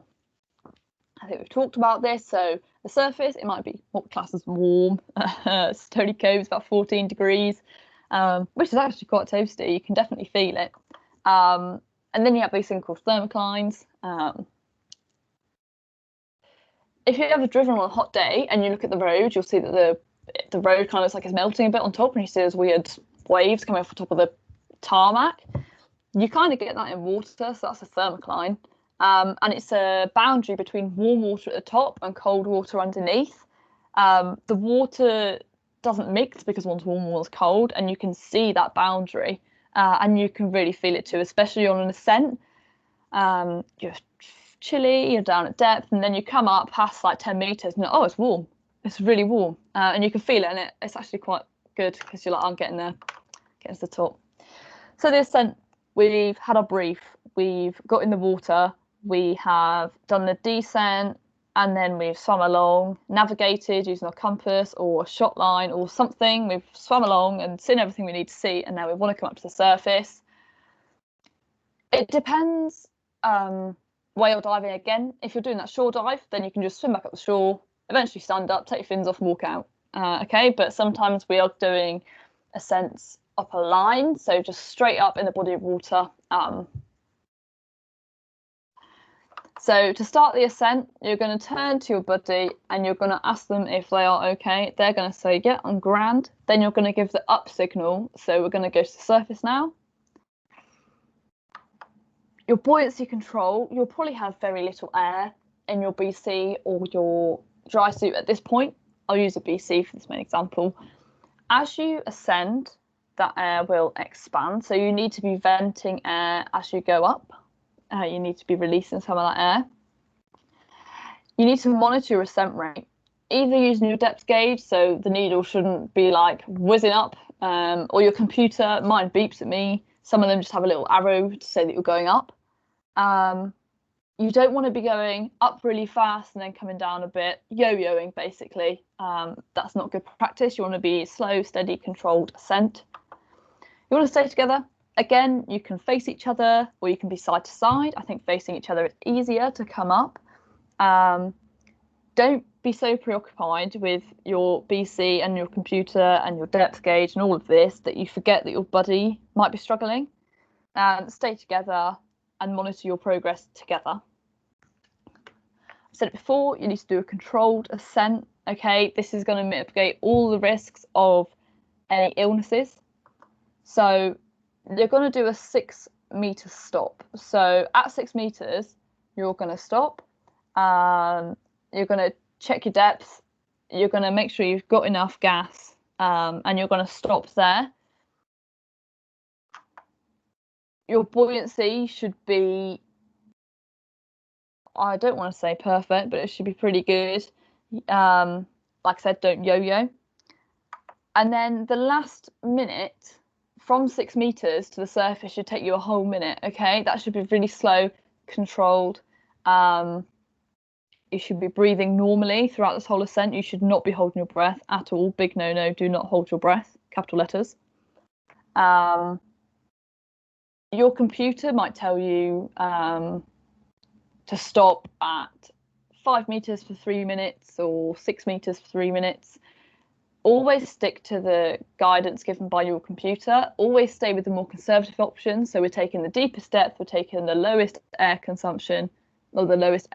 think we've talked about this. So the surface, it might be what class as warm. Stony Cove's about 14 degrees, which is actually quite toasty. You can definitely feel it. And then you have these things called thermoclines. If you've ever driven on a hot day and you look at the road, you'll see that the road kind of looks like it's melting a bit on top, and you see those weird waves coming off the top of the tarmac. You kind of get that in water, so that's a thermocline. And it's a boundary between warm water at the top and cold water underneath. The water doesn't mix because one's warm and one's cold, and you can see that boundary, and you can really feel it too, especially on an ascent. You're chilly, you're down at depth, and then you come up past like 10 meters and oh, it's warm. It's really warm, and you can feel it, and it's actually quite good because you're like, I'm getting there, getting to the top. So the ascent, we've had our brief, we've got in the water, we have done the descent, and then we've swum along, navigated using our compass or a shot line or something. We've swum along and seen everything we need to see, and now we want to come up to the surface. It depends where you're diving again. If you're doing that shore dive, then you can just swim back up the shore, eventually stand up, take your fins off and walk out. Okay, but sometimes we are doing ascents up a line, so just straight up in the body of water. So to start the ascent, you're going to turn to your buddy and you're going to ask them if they are okay. They're going to say, yeah, I'm grand. Then you're going to give the up signal. So we're going to go to the surface now. Your buoyancy control, you'll probably have very little air in your BC or your dry suit at this point. I'll use a BC for this main example. As you ascend, that air will expand. So you need to be venting air as you go up. You need to be releasing some of that air. You need to monitor your ascent rate, either using your depth gauge, so the needle shouldn't be like whizzing up, or your computer. Mine beeps at me. Some of them just have a little arrow to say that you're going up. You don't want to be going up really fast and then coming down a bit, yo-yoing basically. That's not good practice. You want to be slow, steady, controlled ascent. You want to stay together. Again, you can face each other or you can be side to side. I think facing each other is easier to come up. Don't be so preoccupied with your BC and your computer and your depth gauge and all of this that you forget that your buddy might be struggling. Stay together and monitor your progress together. I said it before, you need to do a controlled ascent. Okay, this is going to mitigate all the risks of any illnesses. So you're going to do a 6 meter stop. So at 6 meters, you're going to stop. You're going to check your depth. You're going to make sure you've got enough gas, and you're going to stop there. Your buoyancy should be, I don't want to say perfect, but it should be pretty good. like I said, don't yo-yo. And then the last minute from 6 meters to the surface should take you a whole minute. Okay, that should be really slow, controlled. You should be breathing normally throughout this whole ascent. You should not be holding your breath at all. Big no, do not hold your breath, capital letters. Your computer might tell you to stop at 5 meters for 3 minutes or 6 meters for 3 minutes. Always stick to the guidance given by your computer. Always stay with the more conservative option. So we're taking the deepest depth, we're taking the lowest air consumption or the lowest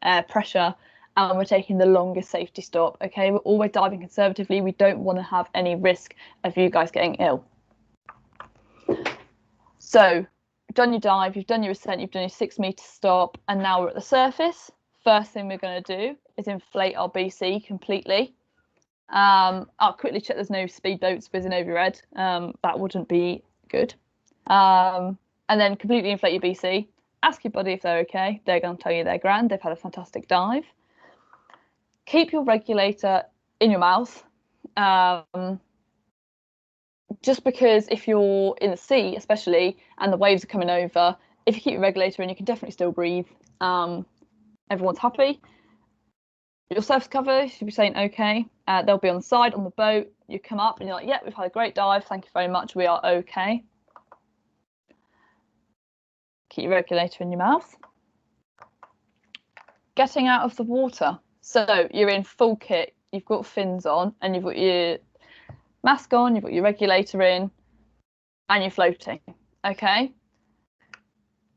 air pressure, and we're taking the longest safety stop. Okay, we're always diving conservatively. We don't want to have any risk of you guys getting ill. So you've done your dive, you've done your ascent, you've done your 6 meter stop, and now we're at the surface. First thing we're going to do is inflate our BC completely. I'll quickly check there's no speedboats whizzing over your head. That wouldn't be good. And then completely inflate your BC. Ask your buddy if they're okay. They're going to tell you they're grand. They've had a fantastic dive. Keep your regulator in your mouth. Just because if you're in the sea, especially, and the waves are coming over, if you keep your regulator in, you can definitely still breathe. Everyone's happy. Your surface cover should be saying okay. They'll be on the side on the boat. You come up and you're like, yeah, we've had a great dive. Thank you very much. We are okay. Keep your regulator in your mouth. Getting out of the water. So you're in full kit. You've got fins on and you've got your mask on. You've got your regulator in and you're floating. Okay.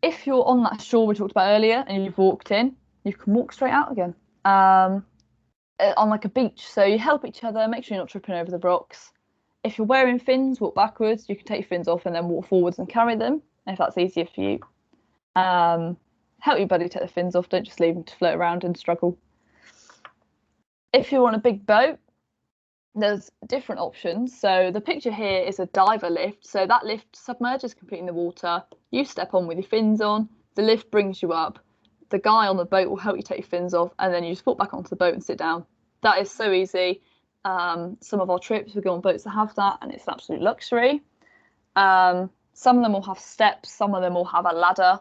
If you're on that shore we talked about earlier and you've walked in, you can walk straight out again. On like a beach, so you help each other, make sure you're not tripping over the rocks. If you're wearing fins, walk backwards. You can take your fins off and then walk forwards and carry them if that's easier for you. Help your buddy take the fins off, don't just leave them to float around and struggle. If you're on a big boat, there's different options. So the picture here is a diver lift, so that lift submerges completely in the water. You step on with your fins on, the lift brings you up. The guy on the boat will help you take your fins off and then you just walk back onto the boat and sit down. That is so easy. Some of our trips, we go on boats that have that and it's an absolute luxury. Some of them will have steps, some of them will have a ladder.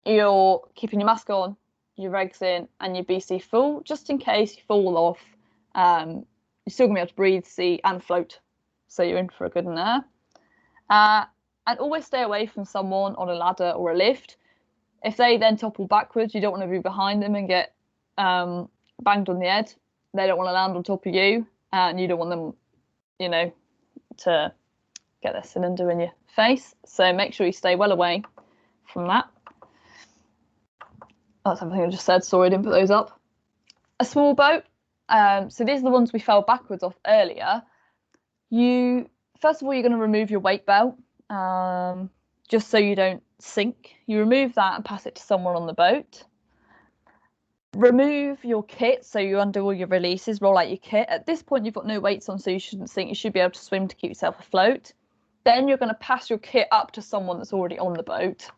You're keeping your mask on, your regs in and your BC full, just in case you fall off. You're still going to be able to breathe, see and float. So you're in for a good one there. And always stay away from someone on a ladder or a lift. If they then topple backwards, you don't want to be behind them and get banged on the head. They don't want to land on top of you, and you don't want them, you know, to get their cylinder in your face. So make sure you stay well away from that. That's everything I just said. Sorry, I didn't put those up. A small boat. So these are the ones we fell backwards off earlier. First of all, you're going to remove your weight belt, just so you don't sink. You remove that and pass it to someone on the boat. Remove your kit, so you undo all your releases, roll out your kit. At this point you've got no weights on, so you shouldn't sink. You should be able to swim to keep yourself afloat. Then you're going to pass your kit up to someone that's already on the boat.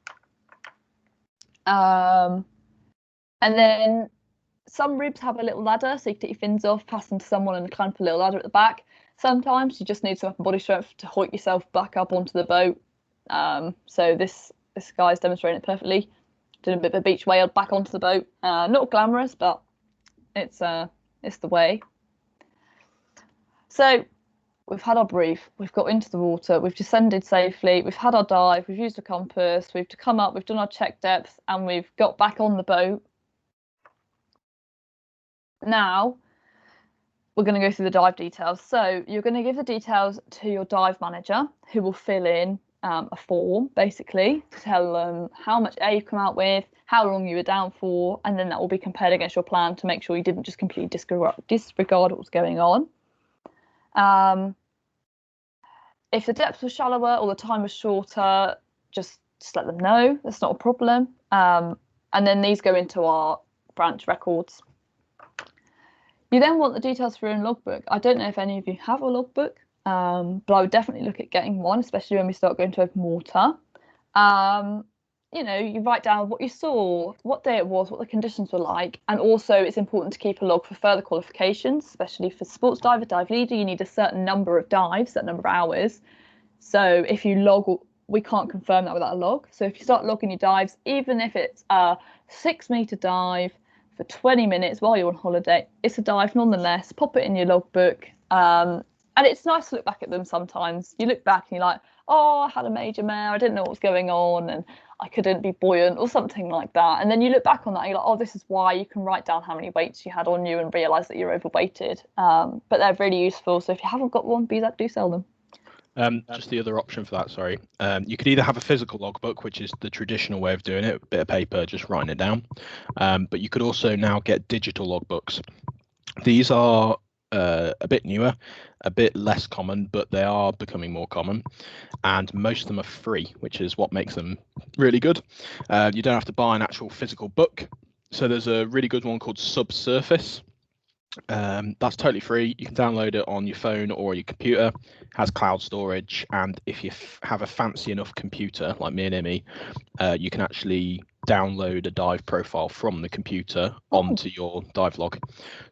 And then some ribs have a little ladder, so you can take your fins off, pass them to someone and climb up a little ladder at the back. Sometimes you just need some upper body strength to hoik yourself back up onto the boat. So this guy's demonstrating it perfectly. Doing a bit of a beach whale back onto the boat. Not glamorous, but it's the way. So we've had our brief, we've got into the water, we've descended safely, we've had our dive, we've used a compass, we've come up, we've done our check depth, and we've got back on the boat. Now we're going to go through the dive details. So you're going to give the details to your dive manager, who will fill in a form basically to tell them how much air you've come out with, how long you were down for, and then that will be compared against your plan to make sure you didn't just completely disregard what was going on. If the depth was shallower or the time was shorter, just let them know. That's not a problem. And then these go into our branch records. You then want the details for your own logbook. I don't know if any of you have a logbook. But I would definitely look at getting one, especially when we start going to open water. you know, you write down what you saw, what day it was, what the conditions were like, and also it's important to keep a log for further qualifications, especially for sports diver, dive leader. You need a certain number of dives, certain number of hours. So if you log, we can't confirm that without a log. So if you start logging your dives, even if it's a 6-meter dive for 20 minutes while you're on holiday, it's a dive nonetheless. Pop it in your logbook. And it's nice to look back at them sometimes. You look back and you're like, oh, I had a major mare, I didn't know what was going on, and I couldn't be buoyant or something like that. And then you look back on that and you're like, oh, this is why. You can write down how many weights you had on you and realise that you're overweighted. But they're really useful. So if you haven't got one, do sell them. Just the other option for that, sorry. You could either have a physical logbook, which is the traditional way of doing it, a bit of paper, just writing it down. But you could also now get digital logbooks. These are a bit newer, a bit less common, but they are becoming more common. And most of them are free, which is what makes them really good. You don't have to buy an actual physical book. So there's a really good one called Subsurface. That's totally free. You can download it on your phone or your computer. Has cloud storage, and if you have a fancy enough computer like me and Emmy, you can actually download a dive profile from the computer onto your dive log.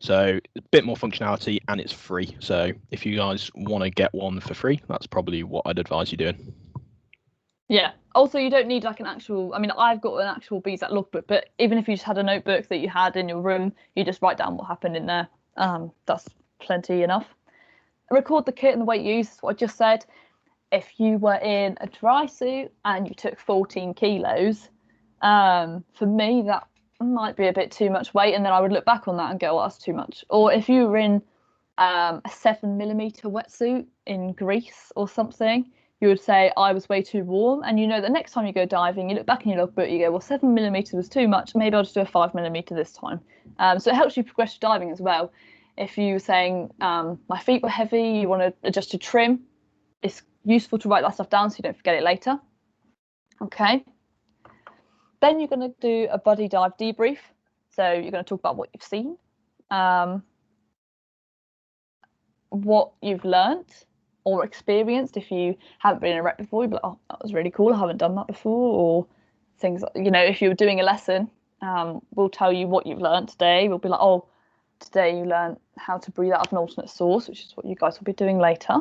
So a bit more functionality, and it's free. So if you guys want to get one for free, that's probably what I'd advise you doing. Yeah. Also, you don't need like an actual, I mean, I've got an actual BZAT logbook, but even if you just had a notebook that you had in your room, you just write down what happened in there. That's plenty enough. Record the kit and the weight used, that's what I just said. If you were in a dry suit and you took 14 kilos, for me, that might be a bit too much weight. And then I would look back on that and go, well, that's too much. Or if you were in a 7mm wetsuit in Greece or something, you would say, I was way too warm. And you know the next time you go diving, you look back in your logbook, you go, well, 7mm was too much. Maybe I'll just do a 5mm this time. So it helps you progress your diving as well. If you're saying my feet were heavy, you want to adjust your trim, it's useful to write that stuff down so you don't forget it later. Okay. Then you're going to do a buddy dive debrief. So you're going to talk about what you've seen, what you've learnt or experienced. If you haven't been in a rep before, you'll be like, oh, that was really cool, I haven't done that before. Or things, you know, if you're doing a lesson, we'll tell you what you've learnt today. We'll be like, oh, today you learnt how to breathe out of an alternate source, which is what you guys will be doing later.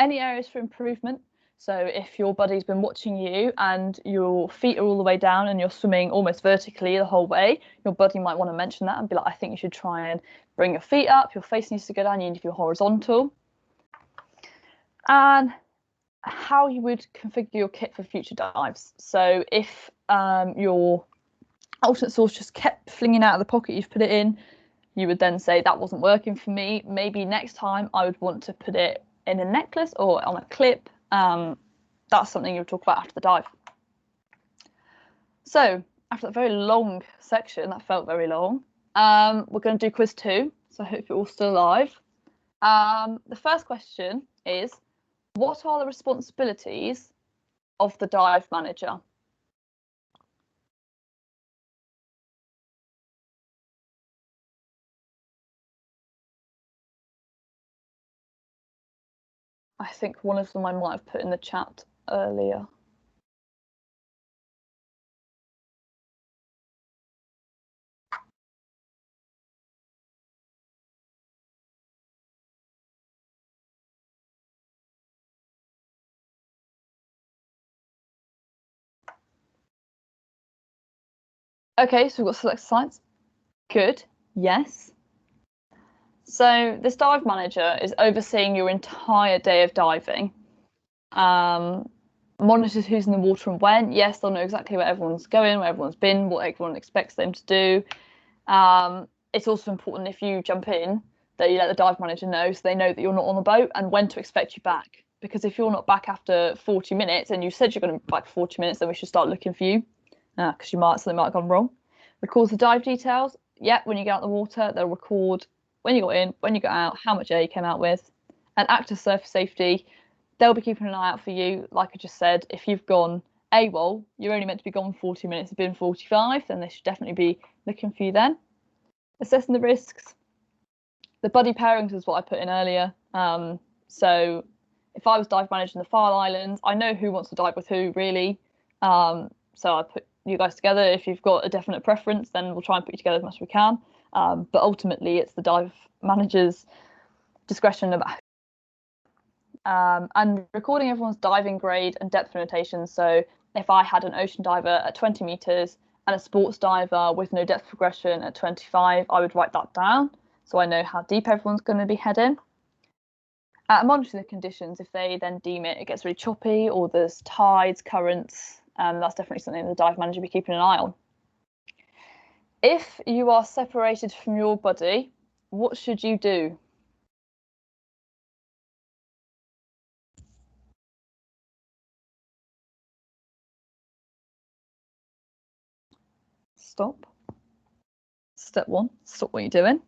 Any areas for improvement. So if your buddy's been watching you and your feet are all the way down and you're swimming almost vertically the whole way, your buddy might want to mention that and be like, I think you should try and bring your feet up, your face needs to go down, you need to be horizontal. And how you would configure your kit for future dives. So if your alternate source just kept flinging out of the pocket you've put it in, you would then say that wasn't working for me. Maybe next time I would want to put it in a necklace or on a clip. That's something you'll talk about after the dive. So after that very long section, that felt very long, we're going to do quiz 2. So I hope you're all still alive. The first question is, what are the responsibilities of the dive manager? I think one of them I might have put in the chat earlier. Okay, so we've got select sites. Good, yes. So this dive manager is overseeing your entire day of diving. Monitors who's in the water and when. Yes, they'll know exactly where everyone's going, where everyone's been, what everyone expects them to do. It's also important if you jump in that you let the dive manager know so they know that you're not on the boat and when to expect you back. Because if you're not back after 40 minutes and you said you're going to be back for 40 minutes, then we should start looking for you because something might have gone wrong. Records the dive details. Yeah, when you get out the water, they'll record when you got in, when you got out, how much air you came out with. And active surface safety, they'll be keeping an eye out for you. Like I just said, if you've gone AWOL, you're only meant to be gone 40 minutes, it's been 45, then they should definitely be looking for you then. Assessing the risks. The buddy pairings is what I put in earlier. So if I was dive managing the File Islands, I know who wants to dive with who, really. So I put you guys together. If you've got a definite preference, then we'll try and put you together as much as we can. But ultimately, it's the dive manager's discretion about and recording everyone's diving grade and depth limitations. So if I had an ocean diver at 20 meters and a sports diver with no depth progression at 25, I would write that down so I know how deep everyone's going to be heading. Monitoring the conditions. If they then deem it gets really choppy or there's tides, currents, that's definitely something the dive manager will be keeping an eye on. If you are separated from your buddy, what should you do? Stop. Step 1, stop what you're doing.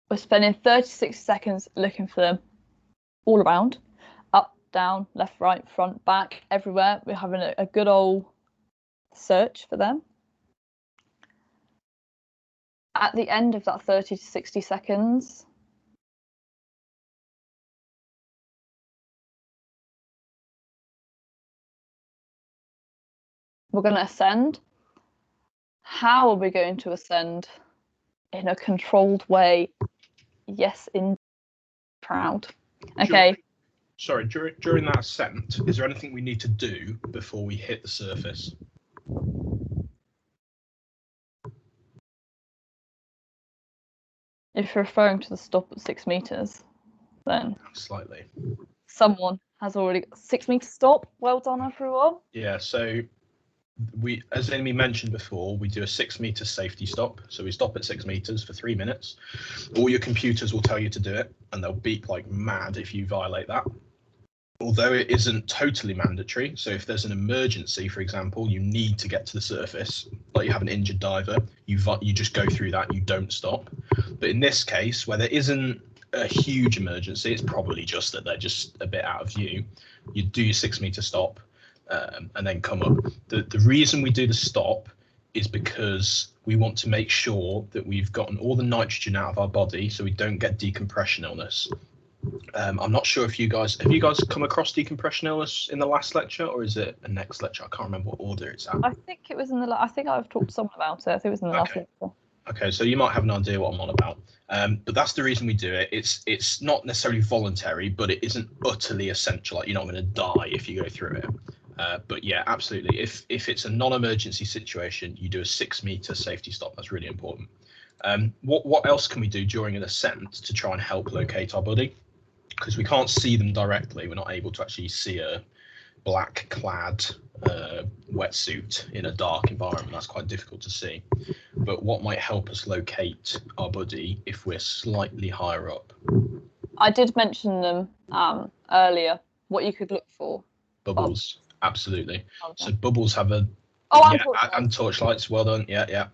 We're spending 36 seconds looking for them all around, up, down, left, right, front, back, everywhere. We're having a good old search for them. At the end of that 30 to 60 seconds, we're going to ascend. How are we going to ascend? In a controlled way. Yes, in proud. Okay. During that ascent, is there anything we need to do before we hit the surface? If you're referring to the stop at 6 meters, then Slightly. someone has already got 6 meter stop. Well done, everyone. Yeah, so we, as Amy mentioned before, we do a 6 meter safety stop. So we stop at 6 meters for 3 minutes. All your computers will tell you to do it, and they'll beep like mad if you violate that. Although it isn't totally mandatory, so if there's an emergency, for example, you need to get to the surface, like you have an injured diver, you just go through that, you don't stop. But in this case, where there isn't a huge emergency, it's probably just that they're just a bit out of view, you do your 6 meter stop and then come up. The reason we do the stop is because we want to make sure that we've gotten all the nitrogen out of our body so we don't get decompression illness. I'm not sure if have you guys come across decompression illness in the last lecture, or is it a next lecture? I can't remember what order it's at. I think it was in the. I think I've talked to someone about it. I think it was in the last lecture. Okay, so you might have an idea what I'm on about. But that's the reason we do it. It's not necessarily voluntary, but it isn't utterly essential. Like, you're not going to die if you go through it. But yeah, absolutely. If it's a non-emergency situation, you do a 6 meter safety stop. That's really important. What else can we do during an ascent to try and help locate our buddy? Because we can't see them directly. We're not able to actually see a black clad wetsuit in a dark environment. That's quite difficult to see. But what might help us locate our buddy if we're slightly higher up? I did mention them earlier, what you could look for. Bubbles, absolutely. Okay. So bubbles have a... and torchlights. Well done. Yeah.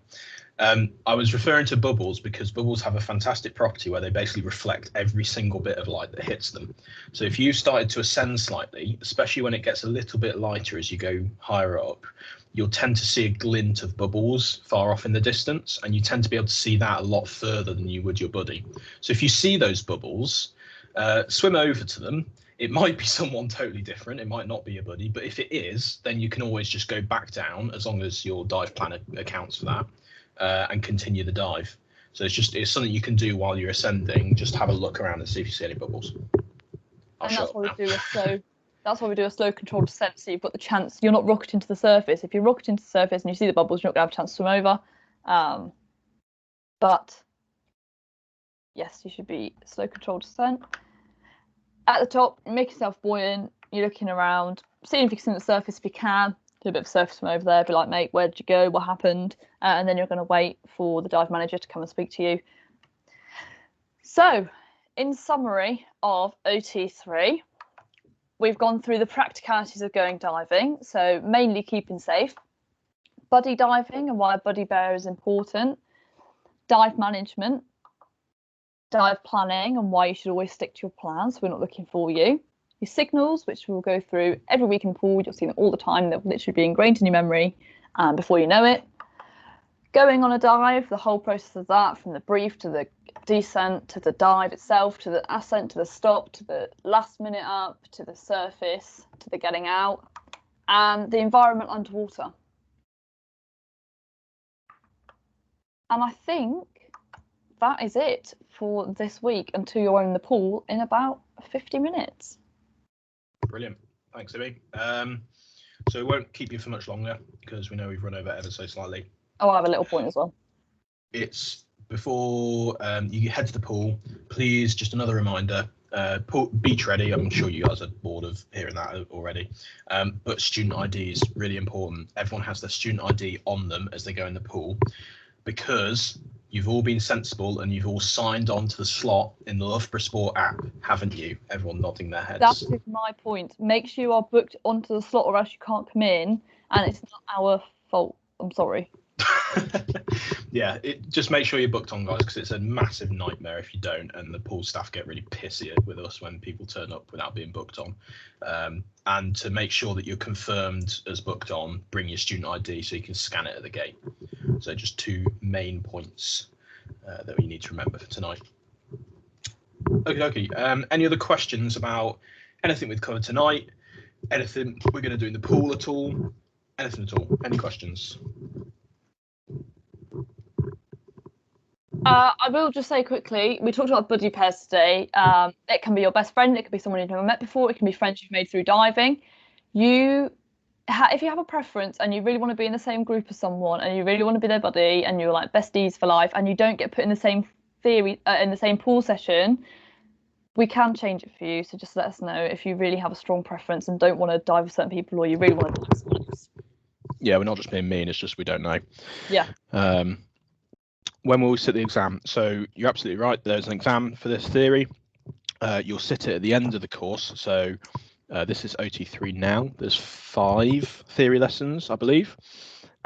I was referring to bubbles because bubbles have a fantastic property where they basically reflect every single bit of light that hits them. So if you started to ascend slightly, especially when it gets a little bit lighter as you go higher up, you'll tend to see a glint of bubbles far off in the distance, and you tend to be able to see that a lot further than you would your buddy. So if you see those bubbles, swim over to them. It might be someone totally different. It might not be a buddy, but if it is, then you can always just go back down as long as your dive plan accounts for that. And continue the dive. So it's something you can do while you're ascending. Just have a look around and see if you see any bubbles. That's why we do a slow controlled descent, so you've got the chance. You're not rocketing to the surface. If you rocket into the surface and you see the bubbles, you're not going to have a chance to swim over. But yes, you should be slow controlled descent. At the top, make yourself buoyant. You're looking around, seeing if you can see the surface if you can. Do a bit of surface from over there, be like, mate, where did you go? What happened? And then you're going to wait for the dive manager to come and speak to you. So, in summary of OT3, we've gone through the practicalities of going diving. So, mainly keeping safe, buddy diving and why a buddy bear is important, dive management, dive planning and why you should always stick to your plan so we're not looking for you. Your signals, which we'll go through every week in the pool, you'll see them all the time. They'll literally be ingrained in your memory before you know it. going on a dive, the whole process of that, from the brief to the descent to the dive itself, to the ascent, to the stop, to the last minute up, to the surface, to the getting out, and the environment underwater. And I think that is it for this week until you're in the pool in about 50 minutes. Brilliant. Thanks, Amy. So we won't keep you for much longer because we know we've run over ever so slightly. Oh, I have a little point as well. It's before you head to the pool, please, just another reminder, beach ready. I'm sure you guys are bored of hearing that already, but student ID is really important. Everyone has their student ID on them as they go in the pool, because you've all been sensible and you've all signed on to the slot in the Loughborough Sport app, haven't you? Everyone nodding their heads. That is my point. Make sure you are booked onto the slot or else you can't come in, and it's not our fault. I'm sorry. Yeah, just make sure you're booked on, guys, because it's a massive nightmare if you don't, and the pool staff get really pissy with us when people turn up without being booked on. And to make sure that you're confirmed as booked on, bring your student ID so you can scan it at the gate. So just 2 main points that we need to remember for tonight. Okay. Any other questions about anything we've covered tonight? Anything we're going to do in the pool at all? Anything at all? Any questions? I will just say quickly, we talked about buddy pairs today. It can be your best friend, it can be someone you've never met before, it can be friends you've made through diving. If you have a preference and you really want to be in the same group as someone and you really want to be their buddy and you're like besties for life and you don't get put in the same in the same pool session, we can change it for you. So just let us know if you really have a strong preference and don't want to dive with certain people, or you really want to dive with someone else. Yeah, we're not just being mean, it's just we don't know. Yeah. When will we sit the exam? So you're absolutely right, there's an exam for this theory. You'll sit it at the end of the course. So this is OT3 now. There's 5 theory lessons, I believe.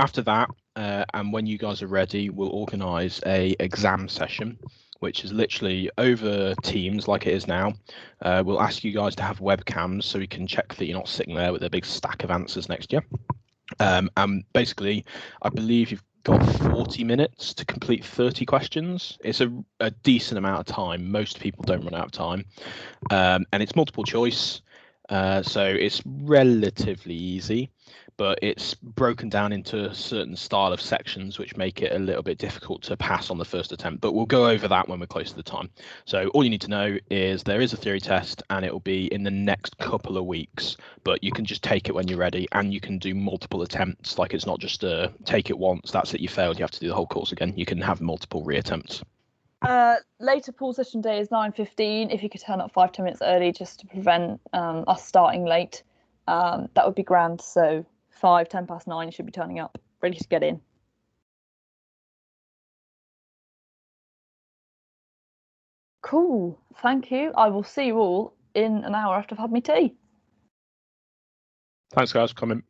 After that, and when you guys are ready, we'll organise a exam session, which is literally over Teams like it is now. We'll ask you guys to have webcams so we can check that you're not sitting there with a big stack of answers next to you. And basically, I believe you've got 40 minutes to complete 30 questions. It's a decent amount of time. Most people don't run out of time. And it's multiple choice. So it's relatively easy, but it's broken down into a certain style of sections, which make it a little bit difficult to pass on the first attempt. But we'll go over that when we're close to the time. So all you need to know is there is a theory test and it will be in the next couple of weeks, but you can just take it when you're ready and you can do multiple attempts. Like, it's not just take it once, that's it, you failed, you have to do the whole course again. You can have multiple reattempts. Later pool session day is 9:15. If you could turn up 5-10 minutes early just to prevent us starting late, that would be grand. So 10 past 9, you should be turning up, ready to get in. Cool, thank you. I will see you all in an hour after I've had my tea. Thanks guys for coming.